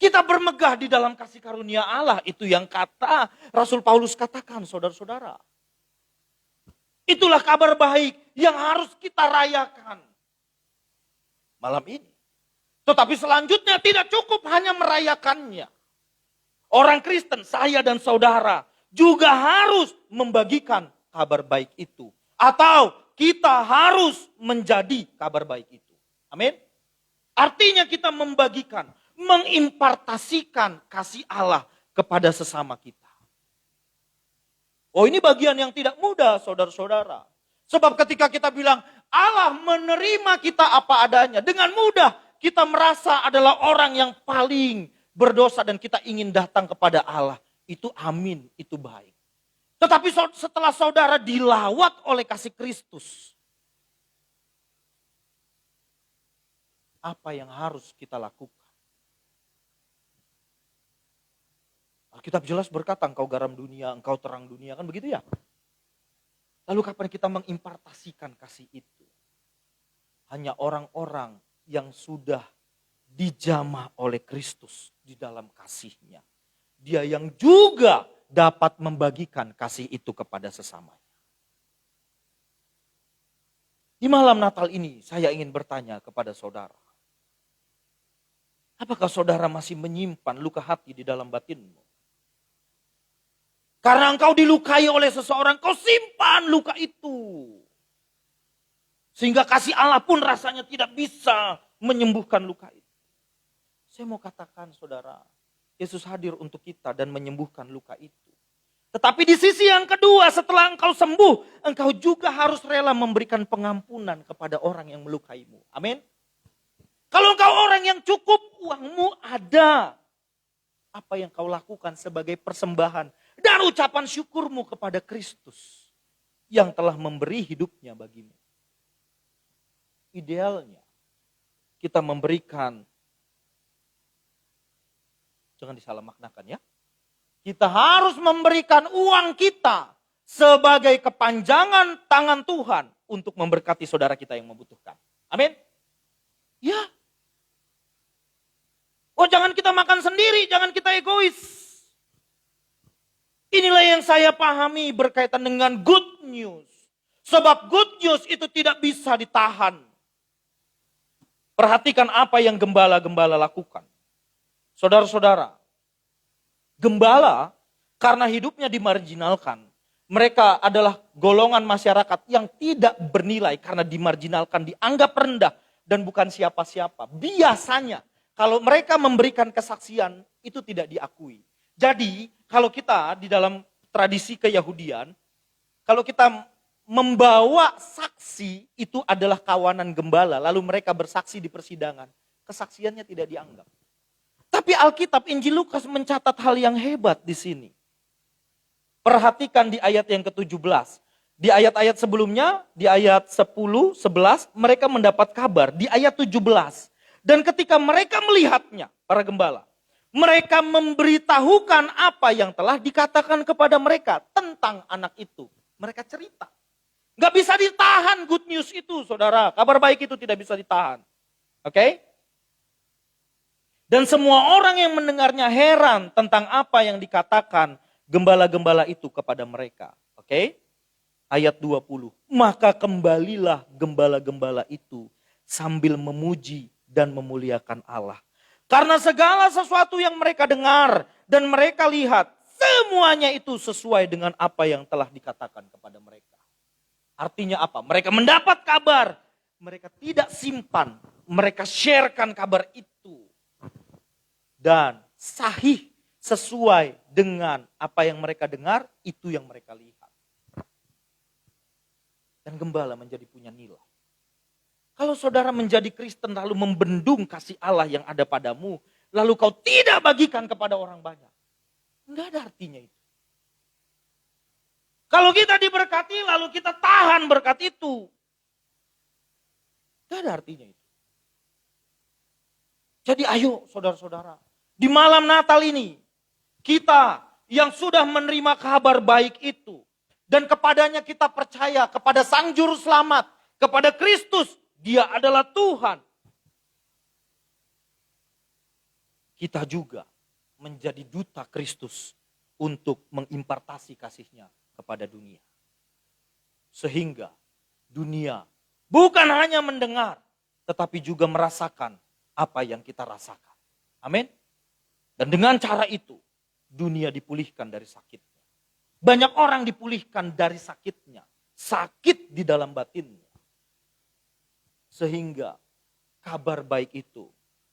Kita bermegah di dalam kasih karunia Allah. Itu yang kata Rasul Paulus katakan, saudara-saudara. Itulah kabar baik yang harus kita rayakan malam ini. Tetapi selanjutnya tidak cukup hanya merayakannya. Orang Kristen, saya dan saudara, juga harus membagikan kabar baik itu. Atau kita harus menjadi kabar baik itu. Amin. Artinya kita membagikan, mengimpartasikan kasih Allah kepada sesama kita. Oh, ini bagian yang tidak mudah, saudara-saudara. Sebab ketika kita bilang Allah menerima kita apa adanya, dengan mudah kita merasa adalah orang yang paling berdosa dan kita ingin datang kepada Allah. Itu amin, itu baik. Tetapi setelah saudara dilawat oleh kasih Kristus, apa yang harus kita lakukan? Alkitab jelas berkata, engkau garam dunia, engkau terang dunia, kan begitu ya? Lalu kapan kita mengimpartasikan kasih itu? Hanya orang-orang yang sudah dijamah oleh Kristus di dalam kasih-Nya. Dia yang juga dapat membagikan kasih itu kepada sesamanya. Di malam Natal ini saya ingin bertanya kepada saudara. Apakah saudara masih menyimpan luka hati di dalam batinmu? Karena engkau dilukai oleh seseorang, kau simpan luka itu. Sehingga kasih Allah pun rasanya tidak bisa menyembuhkan luka itu. Saya mau katakan saudara, Yesus hadir untuk kita dan menyembuhkan luka itu. Tetapi di sisi yang kedua, setelah engkau sembuh, engkau juga harus rela memberikan pengampunan kepada orang yang melukaimu. Amin. Kalau engkau orang yang cukup, uangmu ada. Apa yang kau lakukan sebagai persembahan dan ucapan syukurmu kepada Kristus yang telah memberi hidupnya bagimu. Idealnya kita memberikan, jangan disalah maknakan ya. Kita harus memberikan uang kita sebagai kepanjangan tangan Tuhan untuk memberkati saudara kita yang membutuhkan. Amin. Ya. Oh, jangan kita makan sendiri, jangan kita egois. Inilah yang saya pahami berkaitan dengan good news. Sebab good news itu tidak bisa ditahan. Perhatikan apa yang gembala-gembala lakukan. Saudara-saudara, gembala karena hidupnya dimarginalkan. Mereka adalah golongan masyarakat yang tidak bernilai karena dimarginalkan, dianggap rendah dan bukan siapa-siapa. Biasanya kalau mereka memberikan kesaksian itu tidak diakui. Jadi kalau kita di dalam tradisi keyahudian, kalau kita membawa saksi itu adalah kawanan gembala, lalu mereka bersaksi di persidangan, kesaksiannya tidak dianggap. Tapi Alkitab Injil Lukas mencatat hal yang hebat di sini. Perhatikan di ayat yang ke-17. Di ayat-ayat sebelumnya, di ayat 10, 11, mereka mendapat kabar. Di ayat 17. Dan ketika mereka melihatnya, para gembala, mereka memberitahukan apa yang telah dikatakan kepada mereka tentang anak itu. Mereka cerita. Gak bisa ditahan good news itu, saudara. Kabar baik itu tidak bisa ditahan. Oke? Dan semua orang yang mendengarnya heran tentang apa yang dikatakan gembala-gembala itu kepada mereka. Oke? Ayat 20. Maka kembalilah gembala-gembala itu sambil memuji dan memuliakan Allah. Karena segala sesuatu yang mereka dengar dan mereka lihat, semuanya itu sesuai dengan apa yang telah dikatakan kepada mereka. Artinya apa? Mereka mendapat kabar, mereka tidak simpan, mereka sharekan kabar itu. Dan sahih sesuai dengan apa yang mereka dengar, itu yang mereka lihat. Dan gembala menjadi punya nilai. Kalau saudara menjadi Kristen lalu membendung kasih Allah yang ada padamu, lalu kau tidak bagikan kepada orang banyak, enggak ada artinya itu. Kalau kita diberkati lalu kita tahan berkat itu, enggak ada artinya itu. Jadi ayo saudara-saudara, di malam Natal ini, kita yang sudah menerima kabar baik itu, dan kepadanya kita percaya, kepada Sang Juru Selamat, kepada Kristus, Dia adalah Tuhan. Kita juga menjadi duta Kristus untuk mengimpartasi kasih-Nya kepada dunia. Sehingga dunia bukan hanya mendengar, tetapi juga merasakan apa yang kita rasakan. Amin. Dan dengan cara itu, dunia dipulihkan dari sakitnya. Banyak orang dipulihkan dari sakitnya. Sakit di dalam batinnya. Sehingga kabar baik itu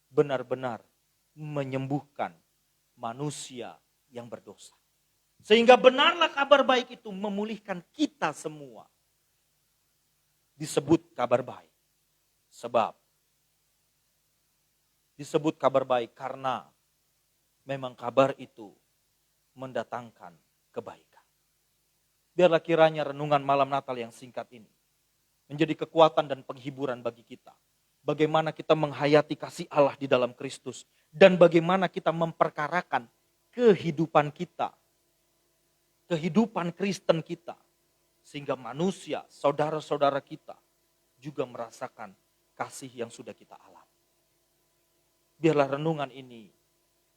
benar-benar menyembuhkan manusia yang berdosa. Sehingga benarlah kabar baik itu memulihkan kita semua. Disebut kabar baik. Sebab disebut kabar baik karena memang kabar itu mendatangkan kebaikan. Biarlah kiranya renungan malam Natal yang singkat ini menjadi kekuatan dan penghiburan bagi kita. Bagaimana kita menghayati kasih Allah di dalam Kristus. Dan bagaimana kita memperkarakan kehidupan kita. Kehidupan Kristen kita. Sehingga manusia, saudara-saudara kita juga merasakan kasih yang sudah kita alami. Biarlah renungan ini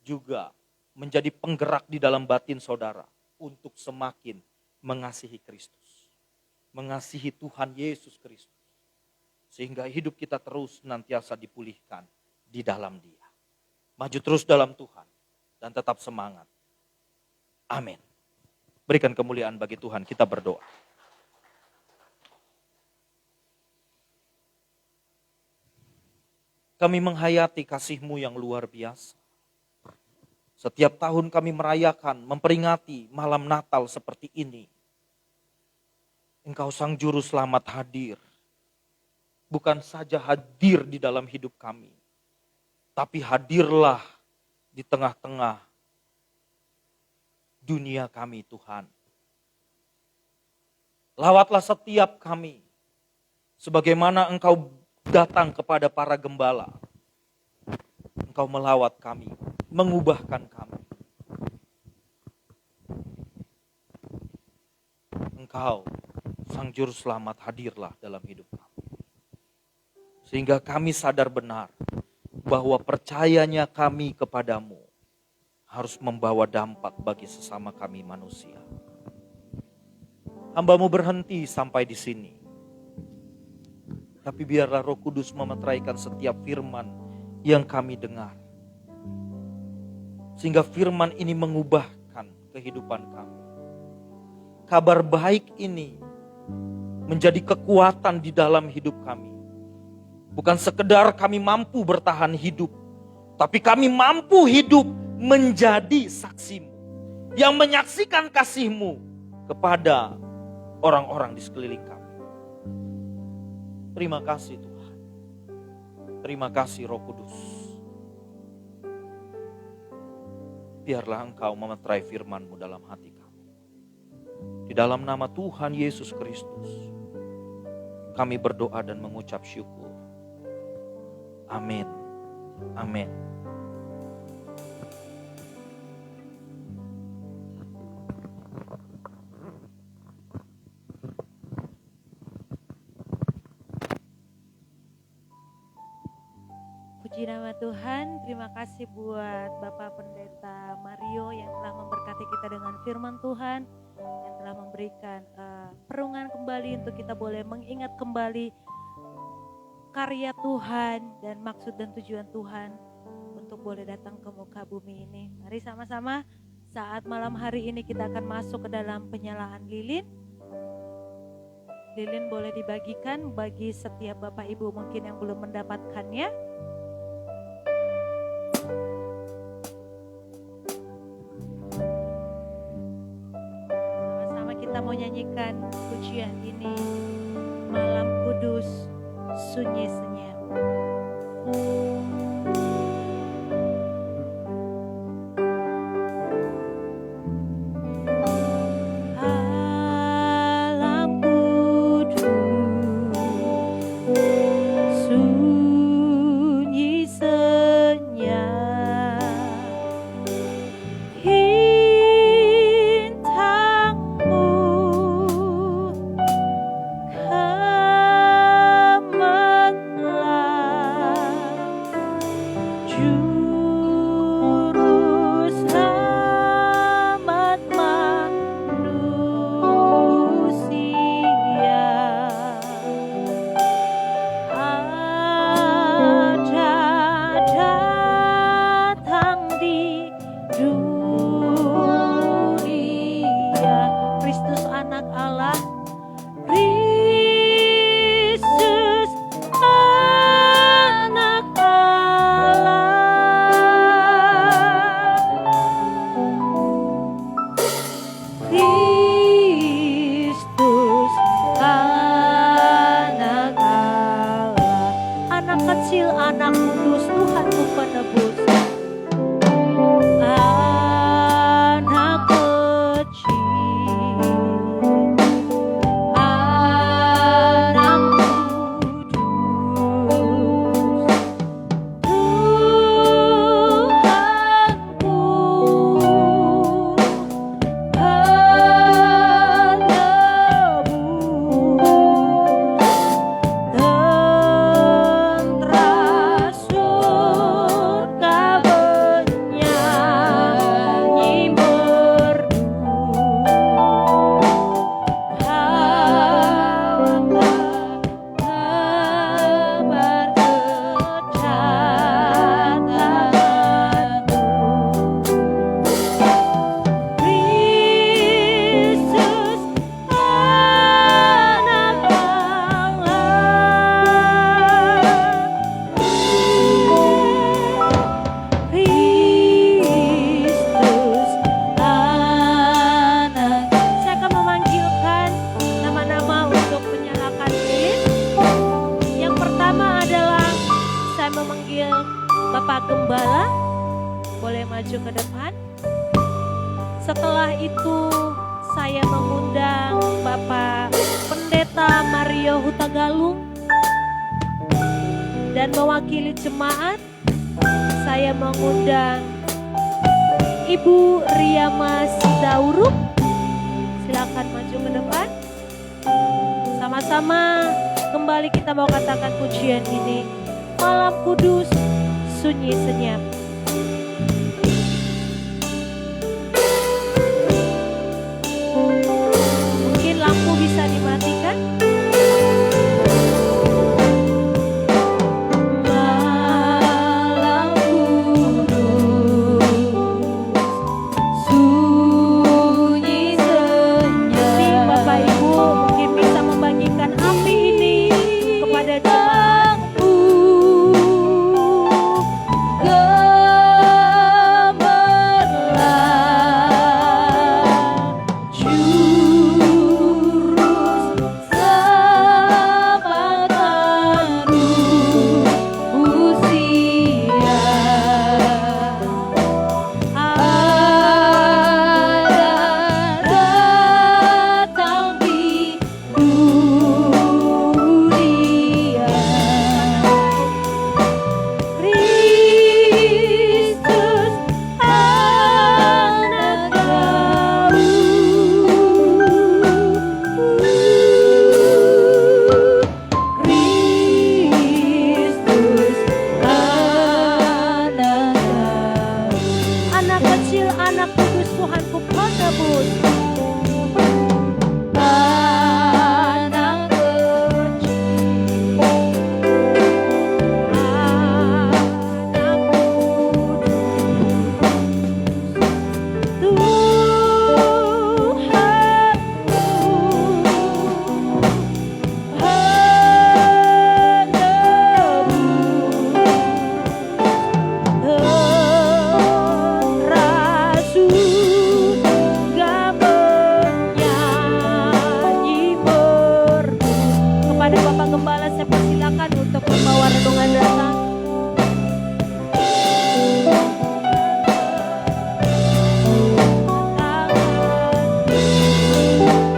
juga menjadi penggerak di dalam batin saudara. Untuk semakin mengasihi Kristus. Mengasihi Tuhan Yesus Kristus. Sehingga hidup kita terus senantiasa dipulihkan di dalam Dia. Maju terus dalam Tuhan dan tetap semangat. Amin. Berikan kemuliaan bagi Tuhan, kita berdoa. Kami menghayati kasih-Mu yang luar biasa. Setiap tahun kami merayakan, memperingati malam Natal seperti ini. Engkau Sang Juru Selamat hadir. Bukan saja hadir di dalam hidup kami, tapi hadirlah di tengah-tengah dunia kami Tuhan. Lawatlah setiap kami, sebagaimana Engkau datang kepada para gembala. Engkau melawat kami, mengubahkan kami. Engkau, Sang Juru Selamat, hadirlah dalam hidup kami. Sehingga kami sadar benar bahwa percayanya kami kepadamu harus membawa dampak bagi sesama kami manusia. Hamba-Mu berhenti sampai di sini. Tapi biarlah Roh Kudus memeteraikan setiap firman yang kami dengar. Sehingga firman ini mengubahkan kehidupan kami. Kabar baik ini menjadi kekuatan di dalam hidup kami. Bukan sekedar kami mampu bertahan hidup, tapi kami mampu hidup menjadi saksi-Mu. Yang menyaksikan kasih-Mu kepada orang-orang di sekeliling kami. Terima kasih Tuhan. Terima kasih Roh Kudus. Biarlah Engkau memeterai firman-Mu dalam hati kami. Di dalam nama Tuhan Yesus Kristus, kami berdoa dan mengucap syukur. Amin. Amin. Puji nama Tuhan, terima kasih buat Bapak Pendeta Mario yang telah memberkati kita dengan firman Tuhan, yang telah memberikan perungan kembali untuk kita boleh mengingat kembali karya Tuhan dan maksud dan tujuan Tuhan untuk boleh datang ke muka bumi ini. Mari sama-sama saat malam hari ini kita akan masuk ke dalam penyalaan lilin. Lilin boleh dibagikan bagi setiap Bapak Ibu mungkin yang belum mendapatkannya. Sama-sama kita mau nyanyikan pujian ini, Malam Kudus Sunyi Senyap. Alam kudus sunyi senyap, bintang-Mu gemerlap. maju ke depan. Setelah itu saya mengundang Bapak Pendeta Mario Hutagalung, dan mewakili jemaat saya mengundang Ibu Riyama Sidauruk. Silakan maju ke depan. Sama-sama kembali kita mau katakan pujian ini. Malam kudus, sunyi senyap. Mungkin lampu bisa dimatikan. Malam kudus, sunyi senyap. Ini Bapak Ibu mungkin bisa membagikan api ini kepada jemaat.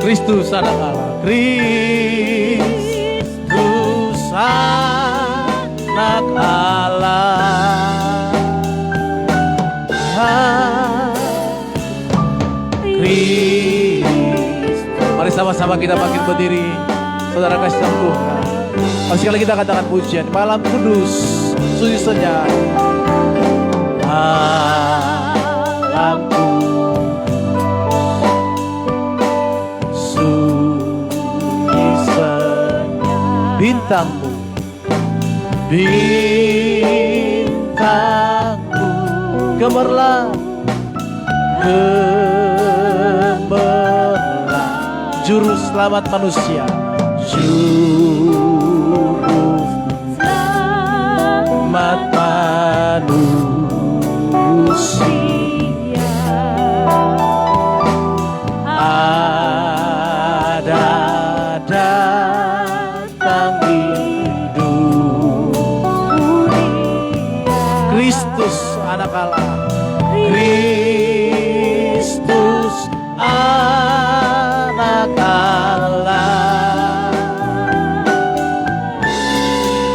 Kristus anak Allah, Kristus anak Allah, Kristus. Mari sama-sama kita makin berdiri, saudara kasih Tuhan. Mari sekali kita katakan pujian. Malam kudus, sunyi senyap. Malam bintangmu, bintangmu, gemerlap, gemerlap, juru selamat manusia, juru selamat manusia. Anak Allah, Kristus anak Allah,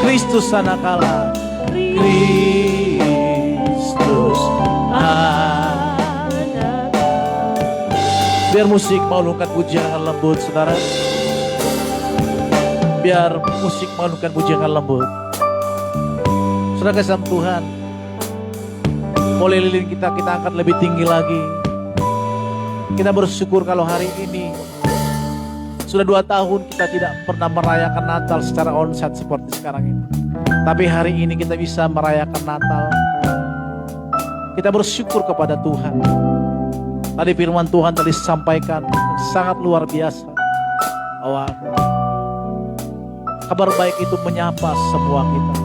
Kristus anak Allah, Kristus anak. Biar musik mengalunkan pujian dengan lembut, saudara. Biar musik mengalunkan pujian dengan lembut. Saudara kasih Tuhan, mulai lilin kita angkat lebih tinggi lagi. Kita bersyukur kalau hari ini sudah 2 tahun kita tidak pernah merayakan Natal secara onsite seperti sekarang ini. Tapi hari ini kita bisa merayakan Natal. Kita bersyukur kepada Tuhan. Tadi firman Tuhan tadi sampaikan sangat luar biasa, bahwa kabar baik itu menyapa semua kita,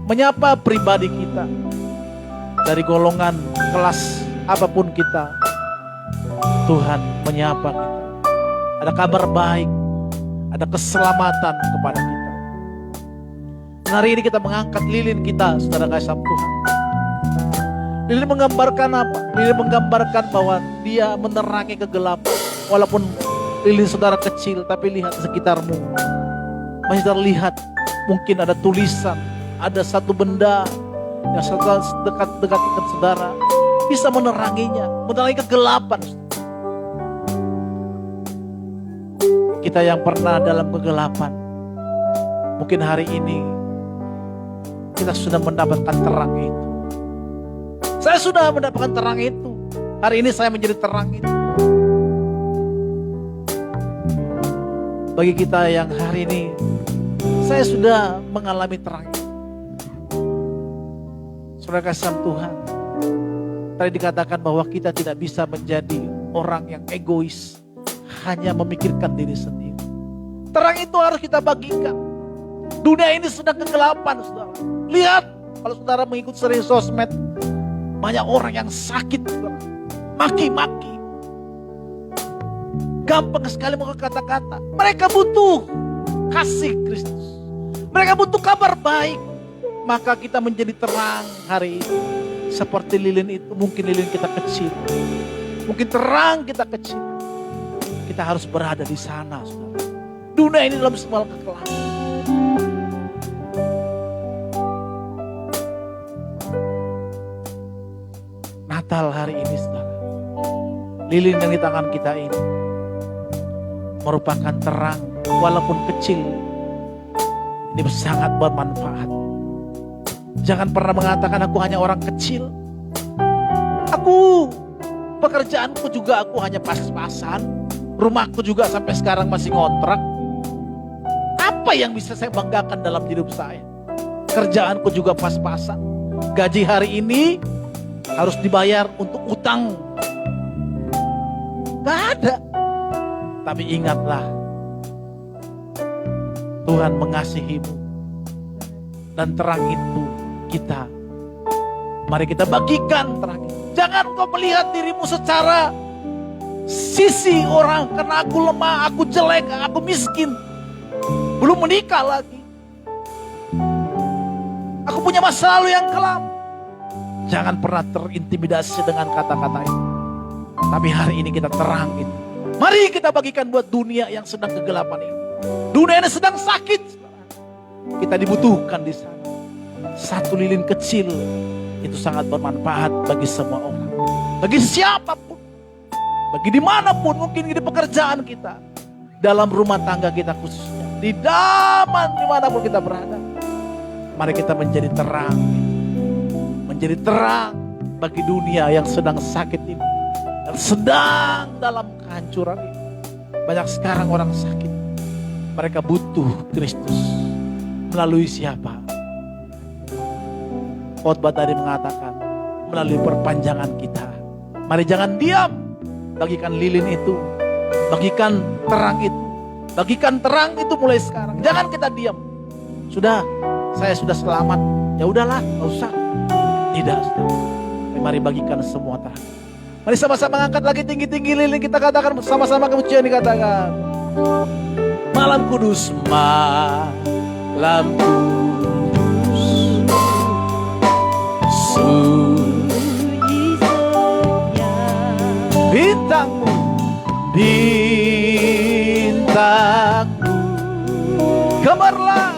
menyapa pribadi kita. Dari golongan kelas apapun kita, Tuhan menyapa kita. Ada kabar baik, ada keselamatan kepada kita. Dan hari ini kita mengangkat lilin kita, saudara kasih Tuhan. Lilin menggambarkan apa? Lilin menggambarkan bahwa dia menerangi kegelapan. Walaupun lilin saudara kecil, tapi lihat sekitarmu. Masih terlihat mungkin ada tulisan, ada satu benda yang dekat dengan saudara. Bisa meneranginya, menerangi kegelapan. Kita yang pernah dalam kegelapan, mungkin hari ini kita sudah mendapatkan terang itu. Saya sudah mendapatkan terang itu. Hari ini saya menjadi terang itu. Bagi kita yang hari ini, saya sudah mengalami terang itu. Saudara kasih Tuhan, tadi dikatakan bahwa kita tidak bisa menjadi orang yang egois, hanya memikirkan diri sendiri. Terang itu harus kita bagikan. Dunia ini sedang kegelapan, saudara. Lihat, kalau saudara mengikut sering sosmed, banyak orang yang sakit, saudara. Maki-maki. Gampang sekali mau kata-kata. Mereka butuh kasih Kristus. Mereka butuh kabar baik. Maka kita menjadi terang hari ini. Seperti lilin itu, mungkin lilin kita kecil. Mungkin terang kita kecil. Kita harus berada di sana, saudara. Dunia ini dalam semua kegelapan. Natal hari ini, saudara. Lilin yang di tangan kita ini merupakan terang, walaupun kecil. Ini sangat bermanfaat. Jangan pernah mengatakan aku hanya orang kecil. Pekerjaanku juga aku hanya pas-pasan. Rumahku juga sampai sekarang masih ngontrak. Apa yang bisa saya banggakan dalam hidup saya? Kerjaanku juga pas-pasan. Gaji hari ini harus dibayar untuk utang. Gak ada. Tapi ingatlah, Tuhan mengasihimu. Dan terang itu kita. Mari kita bagikan terang itu. Jangan kau melihat dirimu secara sisi orang. Karena aku lemah, aku jelek, aku miskin. Belum menikah lagi. Aku punya masa lalu yang kelam. Jangan pernah terintimidasi dengan kata-kata itu. Tapi hari ini kita terang itu. Mari kita bagikan buat dunia yang sedang kegelapan ini. Dunia ini sedang sakit. Kita dibutuhkan di sana. Satu lilin kecil itu sangat bermanfaat bagi semua orang. Bagi siapapun. Bagi dimanapun, mungkin di pekerjaan kita. Dalam rumah tangga kita khususnya. Di dimanapun kita berada. Mari kita menjadi terang. Menjadi terang bagi dunia yang sedang sakit ini. Yang sedang dalam kehancuran ini. Banyak sekarang orang sakit. Mereka butuh Kristus. Melalui siapa? Khotbah tadi mengatakan melalui perpanjangan kita. Mari jangan diam. Bagikan lilin itu. Bagikan terang itu. Bagikan terang itu mulai sekarang. Jangan kita diam. Sudah, saya sudah selamat. Ya udahlah, gak usah. Tidak, sudah. Mari bagikan semua terang. Mari sama-sama angkat lagi tinggi-tinggi lilin. Kita katakan sama-sama kemudian dikatakan. Malam kudus, malam kudus, sunyi senja. Bintangmu, bintangmu, gemarlah.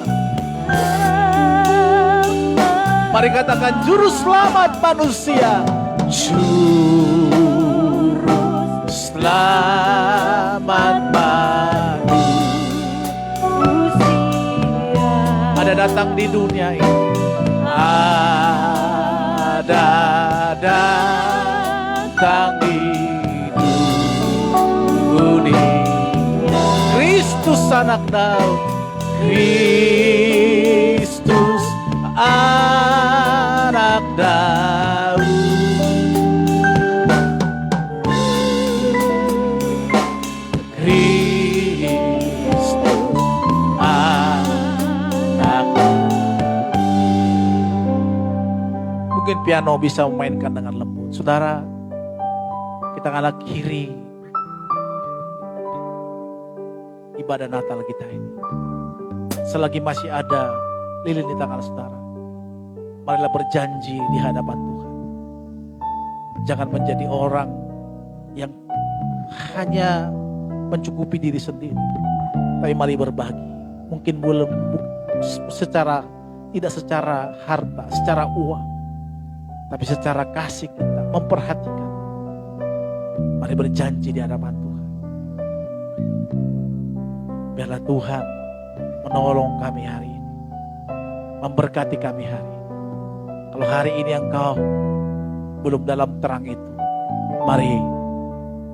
Mari katakan juru selamat manusia. Juru selamat manusia. Ada datang di dunia ini. Ada datang di dunia. Kristus anak Daud. Kristus anak Daud. Mungkin piano bisa memainkan dengan lembut. Saudara, kita akan akhiri ibadah Natal kita ini. Selagi masih ada lilin di tangan saudara, marilah berjanji di hadapan Tuhan. Jangan menjadi orang yang hanya mencukupi diri sendiri. Tapi mari berbagi. Mungkin belum tidak secara harta, secara uang. Tapi secara kasih kita memperhatikan. Mari berjanji di hadapan Tuhan. Biarlah Tuhan menolong kami hari ini. Memberkati kami hari ini. Kalau hari ini engkau belum dalam terang itu, mari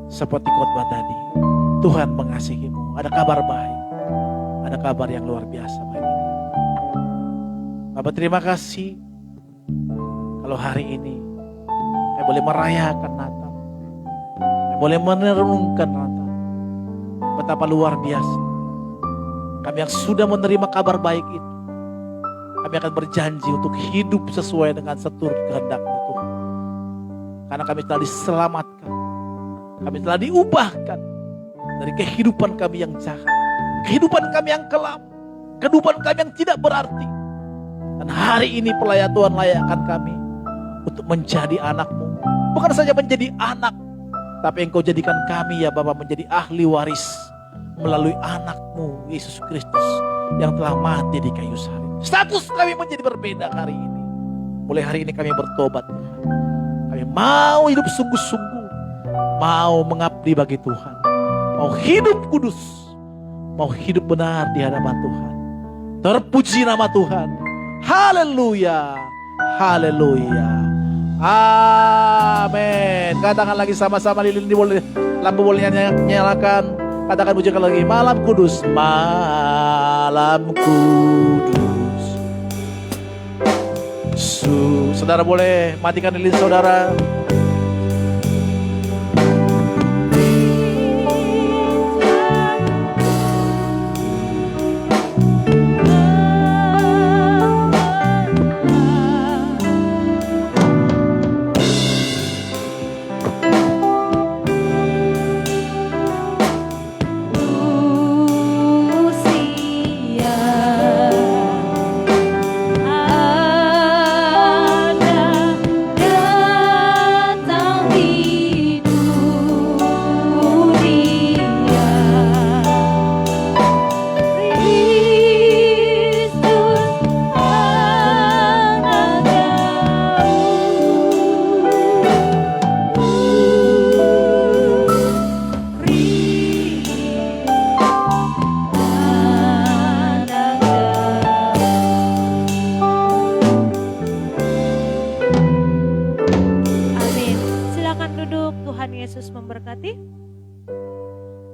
seperti khotbah tadi, Tuhan mengasihimu. Ada kabar baik. Ada kabar yang luar biasa bagi kita. Bapak terima kasih. Kalau hari ini kami boleh merayakan Natal. Kami boleh merenungkan Natal. Betapa luar biasa. Kami yang sudah menerima kabar baik itu, kami akan berjanji untuk hidup sesuai dengan seturut kehendak-Mu Tuhan. Karena kami telah diselamatkan. Kami telah diubahkan dari kehidupan kami yang jahat. Kehidupan kami yang kelam. Kehidupan kami yang tidak berarti. Dan hari ini pelayan Tuhan layakkan kami untuk menjadi anak-Mu. Bukan saja menjadi anak, tapi Engkau jadikan kami ya Bapa menjadi ahli waris melalui anak-Mu Yesus Kristus yang telah mati di kayu salib. Status kami menjadi berbeda hari ini. Mulai hari ini kami bertobat Tuhan. Kami mau hidup sungguh-sungguh. Mau mengabdi bagi Tuhan. Mau hidup kudus. Mau hidup benar di hadapan Tuhan. Terpuji nama Tuhan. Haleluya. Haleluya. Amin. Katakan lagi sama-sama, lilin boleh, lampu boleh nyalakan. Katakan pujikan lagi, malam kudus, malam kudus. Saudara boleh matikan lilin saudara.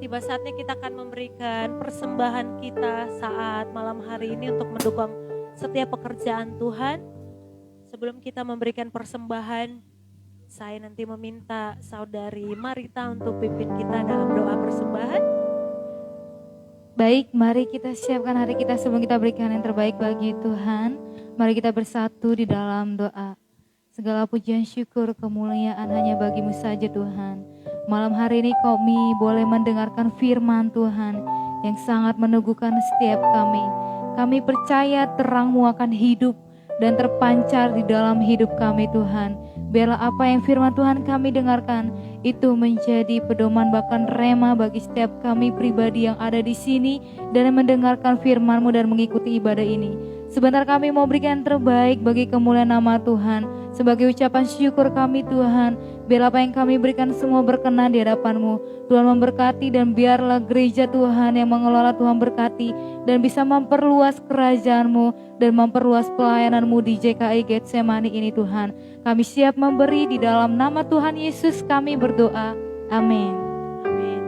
Tiba saatnya kita akan memberikan persembahan kita saat malam hari ini untuk mendukung setiap pekerjaan Tuhan. Sebelum kita memberikan persembahan, saya nanti meminta saudari Marita untuk pimpin kita dalam doa persembahan. Baik, mari kita siapkan hari kita sebelum kita berikan yang terbaik bagi Tuhan. Mari kita bersatu di dalam doa. Segala pujian syukur kemuliaan hanya bagi-Mu saja Tuhan. Malam hari ini kami boleh mendengarkan firman Tuhan yang sangat meneguhkan setiap kami. Kami percaya terang-Mu akan hidup dan terpancar di dalam hidup kami Tuhan. Biarlah apa yang firman Tuhan kami dengarkan itu menjadi pedoman bahkan rema bagi setiap kami pribadi yang ada di sini dan mendengarkan firman-Mu dan mengikuti ibadah ini. Sebentar kami mau berikan yang terbaik bagi kemuliaan nama Tuhan. Sebagai ucapan syukur kami Tuhan, biarlah apa yang kami berikan semua berkenan di hadapan-Mu. Tuhan memberkati dan biarlah gereja Tuhan yang mengelola Tuhan berkati dan bisa memperluas kerajaan-Mu dan memperluas pelayanan-Mu di JKI Getsemani ini Tuhan. Kami siap memberi di dalam nama Tuhan Yesus kami berdoa. Amin. Amin.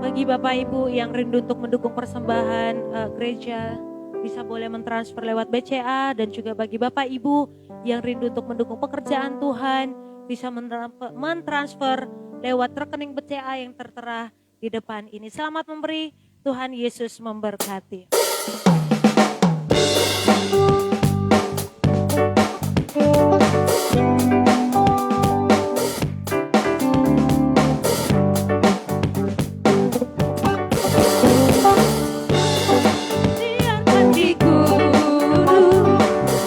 Bagi Bapak Ibu yang rindu untuk mendukung persembahan gereja, bisa boleh mentransfer lewat BCA, dan juga bagi Bapak Ibu yang rindu untuk mendukung pekerjaan Tuhan bisa mentransfer lewat rekening BCA yang tertera di depan ini. Selamat memberi, Tuhan Yesus memberkati.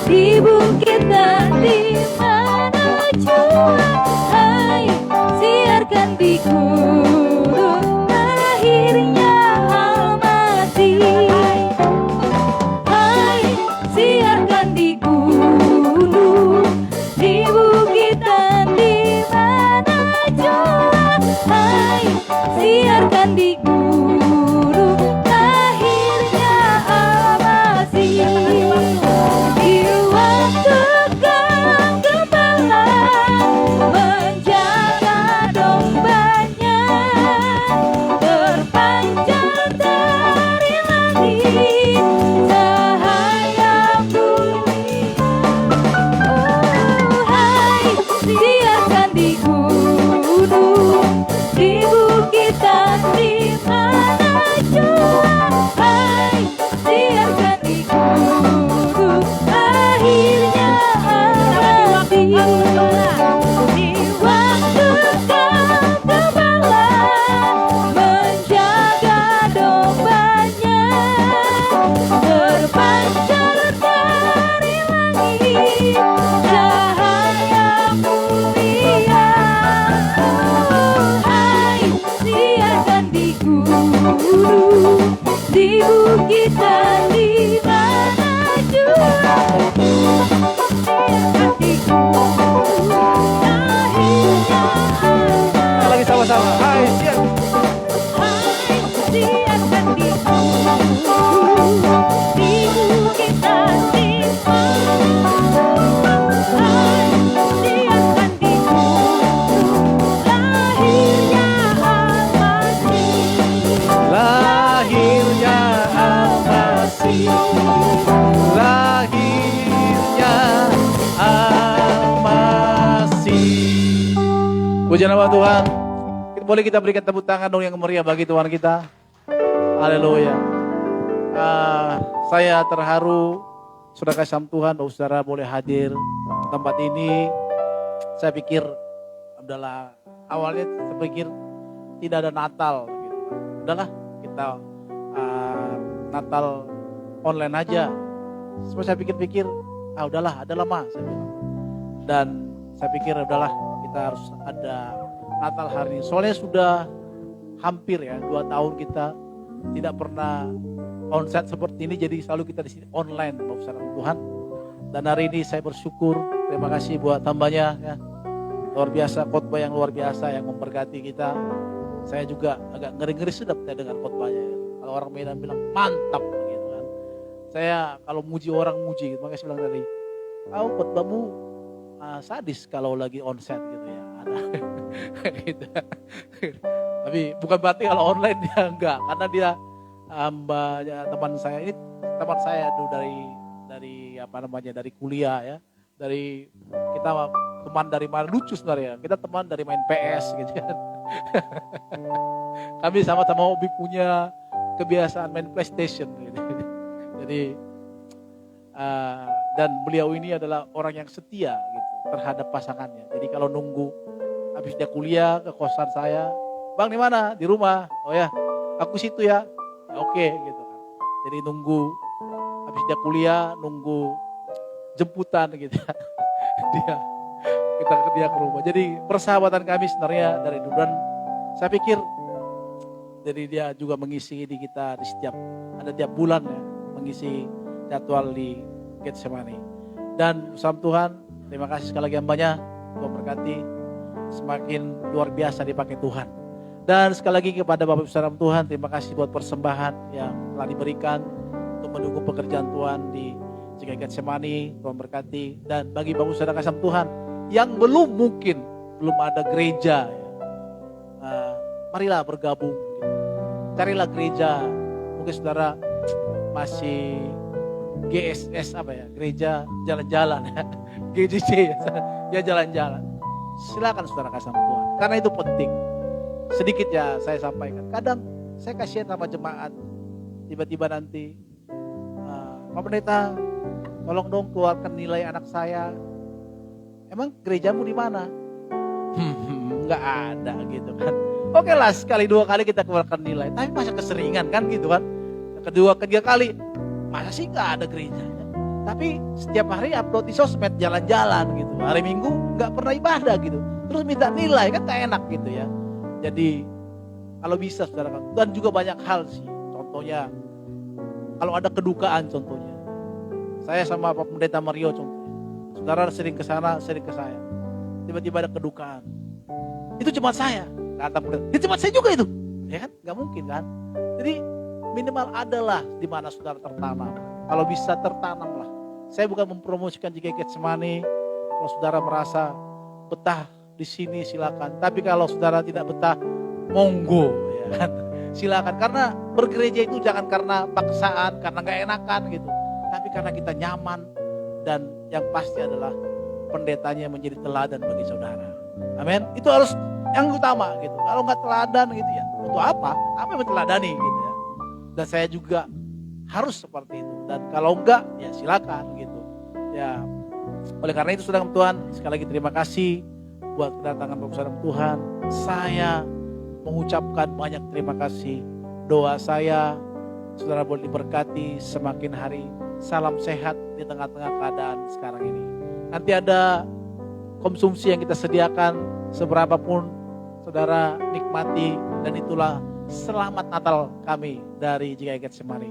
Di bukit dan di mana Tuhan di gunung lahirnya Al-Masih. Hai, siarkan di gunung, di bukit dan di mana jua. Hai, siarkan di gunung lahirnya Al-Masih. Di waktu kau gembala menjaga dombanya, terpancar dari langit cahaya mulia. Oh, hai, siarkan di gunung, di bukit dan di mana jua. Hai, siarkan di gunung akhirnya Al-Masih. Di waktu kau gembala menjaga dombanya, terpancar dari langit cahaya mulia. Oh, hai, siarkan di gunung, di bukit dan di mana jua. Siarkan di gunung akhirnya Al-Masih. Lagi sama-sama. Hai, siap. Hai, siarkan di gunung, di bukit dan di mana. Hai, siarkan di gunung lahirnya Al-Masih. Lahirnya Al-Masih, lahirnya Al-Masih. Puji nama Tuhan. Boleh kita berikan tepuk tangan dong yang meriah bagi Tuhan kita. Haleluya. Saya terharu, saudara kasih Tuhan, saudara boleh hadir di tempat ini. Saya pikir, adalah awalnya saya pikir tidak ada Natal gitu. Udahlah kita Natal online aja. Semua saya pikir-pikir, udahlah, ada lama saya bilang. Dan saya pikir udahlah kita harus ada Natal hari ini. Soalnya sudah hampir ya 2 tahun kita tidak pernah onsite seperti ini, jadi selalu kita di sini online, Bapak Saudara Tuhan. Dan hari ini saya bersyukur, terima kasih buat tambahnya ya. Luar biasa, khotbah yang luar biasa yang memberkati kita. Saya juga agak ngeri-ngeri sedap saya dengar khotbahnya. Kalau orang Medan bilang mantap gitu kan. Saya kalau muji orang muji, makanya saya bilang tadi, khotbahmu sadis kalau lagi onsite gitu ya. Ada gitu. Tapi bukan berarti kalau online dia enggak, karena dia teman saya ini teman saya dulu dari kuliah ya, dari kita teman dari mana, lucu sebenarnya, kita teman dari main PS gitu kan. Kami sama-sama hobi punya kebiasaan main PlayStation gitu. Jadi dan beliau ini adalah orang yang setia gitu terhadap pasangannya. Jadi kalau nunggu habis dia kuliah ke kosan saya, "Bang di mana?" "Di rumah." "Oh ya, aku situ ya." "Oke," gitu kan. Jadi nunggu habis dia kuliah, nunggu jemputan gitu ya. Dia ke rumah. Jadi persahabatan kami sebenarnya dari dulu, dan saya pikir dari dia juga mengisi di kita di tiap bulan ya, mengisi jadwal di Getsemani. Dan bersama Tuhan, terima kasih sekali lagi hambanya, Tuhan berkati, semakin luar biasa dipakai Tuhan. Dan sekali lagi kepada Bapak Ibu Saudara Tuhan, terima kasih buat persembahan yang telah diberikan untuk mendukung pekerjaan Tuhan di GKI Getsemani. Tuhan berkati. Dan bagi Bapak Ibu Saudara kasih Tuhan yang belum ada gereja, ya, marilah bergabung. Carilah gereja. Mungkin saudara masih GSS gereja jalan-jalan ya. GJC ya jalan-jalan. Silakan saudara kasih Tuhan. Karena itu penting. Sedikit ya saya sampaikan. Kadang saya kasihan sama jemaat. Tiba-tiba nanti, Pak Pendeta, tolong dong keluarkan nilai anak saya. Emang gerejamu di mana? Nggak ada gitu kan. Oke lah, sekali 2 kali kita keluarkan nilai. Tapi masa keseringan kan gitu kan. Kedua, 3 kali. Masa sih nggak ada gerejanya. Tapi setiap hari upload di sosmed jalan-jalan gitu. Hari Minggu nggak pernah ibadah gitu. Terus minta nilai kan gak enak gitu ya. Jadi kalau bisa saudara, dan juga banyak hal sih. Contohnya kalau ada kedukaan contohnya. Saya sama Pak Pendeta Mario contohnya. Saudara sering ke sana, sering ke saya. Tiba-tiba ada kedukaan. Itu cuma saya, kata pendeta. Itu cuma saya juga itu. Ya kan? Gak mungkin kan? Jadi minimal adalah di mana saudara tertanam. Kalau bisa tertanamlah. Saya bukan mempromosikan GKI Getsemani. Kalau saudara merasa betah di sini silakan. Tapi kalau saudara tidak betah, monggo ya kan. Silakan, karena bergereja itu jangan karena paksaan, karena gak enakan gitu. Tapi karena kita nyaman, dan yang pasti adalah pendetanya menjadi teladan bagi saudara. Amin. Itu harus yang utama gitu. Kalau nggak teladan gitu ya, untuk apa? Apa yang teladani gitu ya. Dan saya juga harus seperti itu. Dan kalau enggak, ya silakan gitu. Ya, oleh karena itu saudara Tuhan, sekali lagi terima kasih buat kedatangan Bapak saudara Tuhan. Saya mengucapkan banyak terima kasih. Doa saya, saudara boleh diberkati semakin hari. Salam sehat di tengah-tengah keadaan sekarang ini. Nanti ada konsumsi yang kita sediakan, seberapapun saudara nikmati, dan itulah selamat Natal kami dari GKI Getsemani.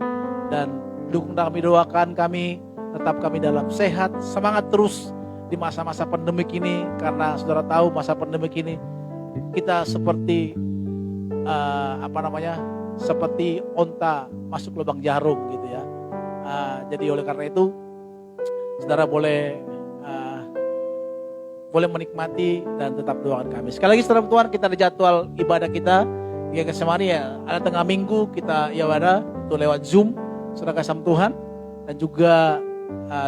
Dan dukung kami, doakan kami, tetap kami dalam sehat, semangat terus di masa-masa pandemik ini, karena saudara tahu masa pandemik ini kita seperti seperti onta masuk lubang jarum gitu ya. Jadi oleh karena itu saudara boleh menikmati dan tetap doakan kami. Sekali lagi saudara Tuhan, kita ada jadwal ibadah kita di Getsemani ya. Ada tengah minggu kita ibadah itu lewat Zoom, saudara kasih Tuhan. Dan juga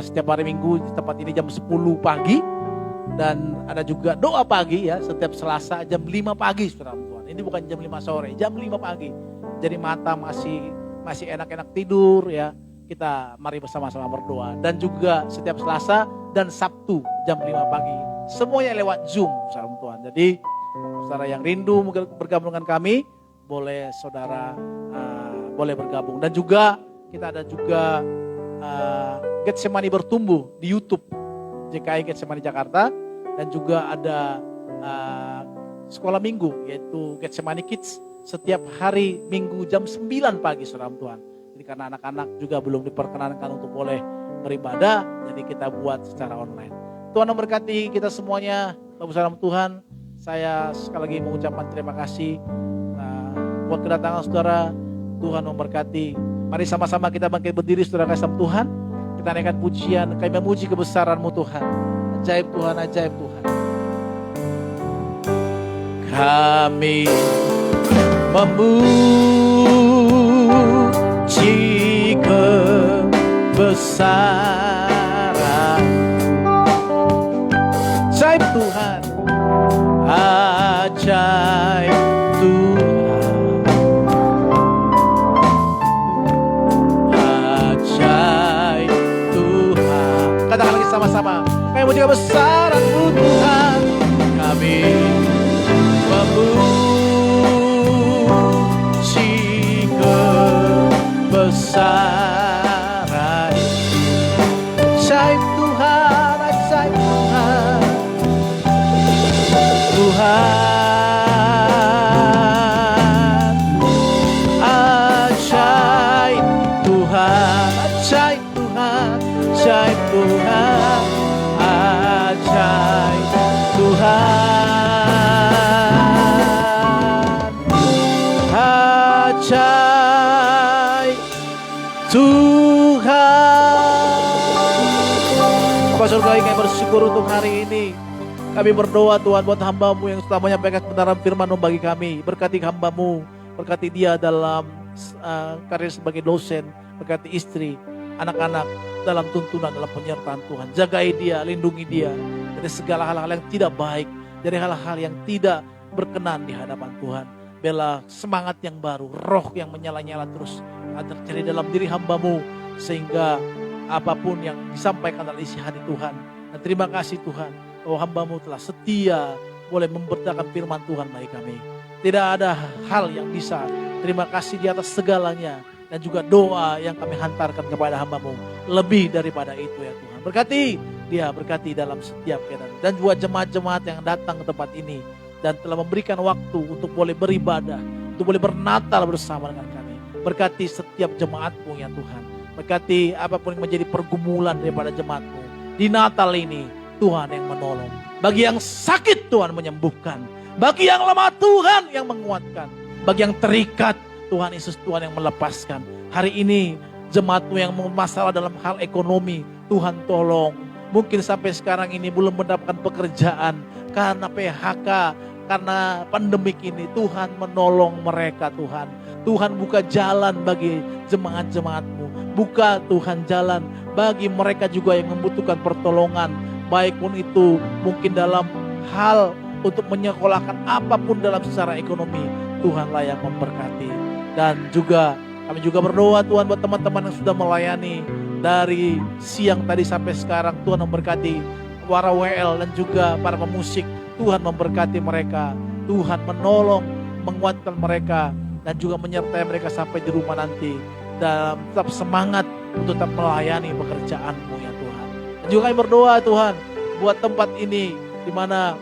setiap hari Minggu di tempat ini jam 10 pagi. Dan ada juga doa pagi ya, setiap Selasa jam 5 pagi saudara Tuhan. Ini bukan jam 5 sore, jam 5 pagi. Jadi mata masih enak-enak tidur ya. Kita mari bersama-sama berdoa. Dan juga setiap Selasa dan Sabtu jam 5 pagi. Semuanya lewat Zoom saudara Tuhan. Jadi saudara yang rindu bergabung dengan kami, boleh saudara boleh bergabung. Dan juga kita ada juga Getsemani bertumbuh di YouTube GKI Getsemani Jakarta. Dan juga ada sekolah minggu yaitu Getsemani Kids setiap hari Minggu jam 9 pagi saudara Tuhan. Jadi karena anak-anak juga belum diperkenankan untuk boleh beribadah, jadi kita buat secara online. Tuhan memberkati kita semuanya. Bapak salam Tuhan, saya sekali lagi mengucapkan terima kasih buat kedatangan saudara. Tuhan memberkati. Mari sama-sama kita bangkit berdiri saudara kasih Tuhan. Kita naikkan pujian, kami memuji kebesaran-Mu Tuhan. Ajaib Tuhan, ajaib Tuhan. Kami memuji kebesaran ajaib Tuhan, ajaib Tuhan, ajaib Tuhan. Katakan lagi sama-sama, kami memuji kebesaran-Mu Tuhan. Kami memuji kebesaran ajaib Tuhan, ajaib Tuhan, Tuhan ajaib Tuhan, ajaib Tuhan, ajaib Tuhan, ajaib Tuhan, ajaib Tuhan. Bapak surga, kami bersyukur untuk hari ini. Kami berdoa Tuhan buat hamba-Mu yang telah menyampaikan kebenaran firman-Mu bagi kami. Berkati hamba-Mu, berkati dia dalam karir sebagai dosen, berkati istri, anak-anak dalam tuntunan, dalam penyertaan Tuhan. Jagai dia, lindungi dia dari segala hal-hal yang tidak baik, dari hal-hal yang tidak berkenan di hadapan Tuhan. Bela semangat yang baru, roh yang menyala-nyala terus terjadi dalam diri hamba-Mu, sehingga apapun yang disampaikan adalah isi hati Tuhan. Dan terima kasih Tuhan, bahwa hamba-Mu telah setia boleh memberitakan firman Tuhan bagi kami. Tidak ada hal yang bisa. Terima kasih di atas segalanya. Dan juga doa yang kami hantarkan kepada hamba-Mu lebih daripada itu ya Tuhan. Berkati dia, berkati dalam setiap keadaan. Dan juga jemaat-jemaat yang datang ke tempat ini. dan telah memberikan waktu untuk boleh beribadah, untuk boleh bernatal bersama dengan kami. Berkati setiap jemaat-Mu ya Tuhan. Berkati apapun yang menjadi pergumulan daripada jemaat-Mu. Di Natal ini Tuhan yang menolong. Bagi yang sakit Tuhan menyembuhkan. Bagi yang lemah Tuhan yang menguatkan. Bagi yang terikat Tuhan Yesus Tuhan yang melepaskan. Hari ini jemaat-Mu yang bermasalah dalam hal ekonomi, Tuhan tolong. Mungkin sampai sekarang ini belum mendapatkan pekerjaan karena PHK, karena pandemik ini. Tuhan menolong mereka Tuhan. Tuhan buka jalan bagi jemaat-jemaat-Mu. Buka Tuhan jalan bagi mereka juga yang membutuhkan pertolongan. Baik pun itu mungkin dalam hal untuk menyekolahkan apapun dalam secara ekonomi. Tuhanlah yang memberkati. Dan juga kami juga berdoa Tuhan buat teman-teman yang sudah melayani dari siang tadi sampai sekarang. Tuhan memberkati para WL dan juga para pemusik. Tuhan memberkati mereka. Tuhan menolong, menguatkan mereka. Dan juga menyertai mereka sampai di rumah nanti. Dan tetap semangat untuk tetap melayani pekerjaan-Mu ya Tuhan. Dan juga kami berdoa Tuhan buat tempat ini di mana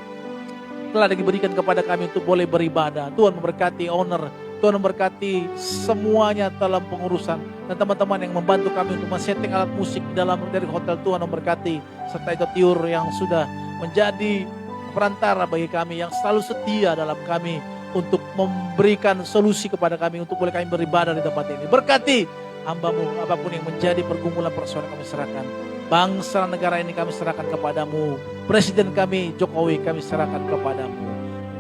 telah diberikan kepada kami untuk boleh beribadah. Tuhan memberkati owner, Tuhan memberkati semuanya dalam pengurusan dan teman-teman yang membantu kami untuk men-setting alat musik dalam dari hotel. Tuhan memberkati serta itu Tiur yang sudah menjadi perantara bagi kami, yang selalu setia dalam kami untuk memberikan solusi kepada kami untuk boleh kami beribadah di tempat ini. Berkati hamba-Mu, apapun yang menjadi pergumulan persoalan kami serahkan. Bangsa negara ini kami serahkan kepadamu. Presiden kami Jokowi kami serahkan kepadamu.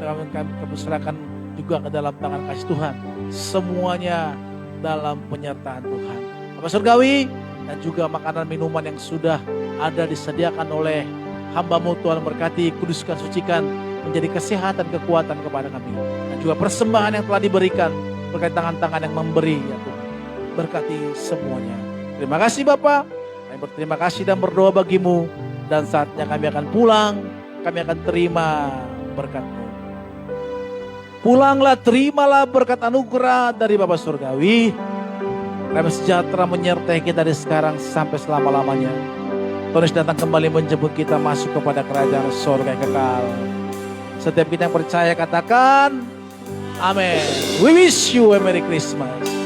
Kami serahkan juga ke dalam tangan kasih Tuhan. Semuanya dalam penyertaan Tuhan. Bapak Surgawi dan juga makanan minuman yang sudah ada disediakan oleh hamba-Mu Tuhan berkati, kuduskan, sucikan, menjadi kesehatan, kekuatan kepada kami. Dan juga persembahan yang telah diberikan berkat tangan-tangan yang memberi ya Tuhan. Berkati semuanya. Terima kasih Bapak. Kami berterima kasih dan berdoa bagi-Mu. Dan saatnya kami akan pulang, kami akan terima berkat-Mu. Pulanglah, terimalah berkat anugerah dari Bapa Surgawi. Damai sejahtera menyertai kita dari sekarang sampai selama-lamanya. Tuhan Yesus datang kembali menjemput kita masuk kepada kerajaan surga yang kekal. Setiap kita yang percaya katakan, amin. We wish you a Merry Christmas.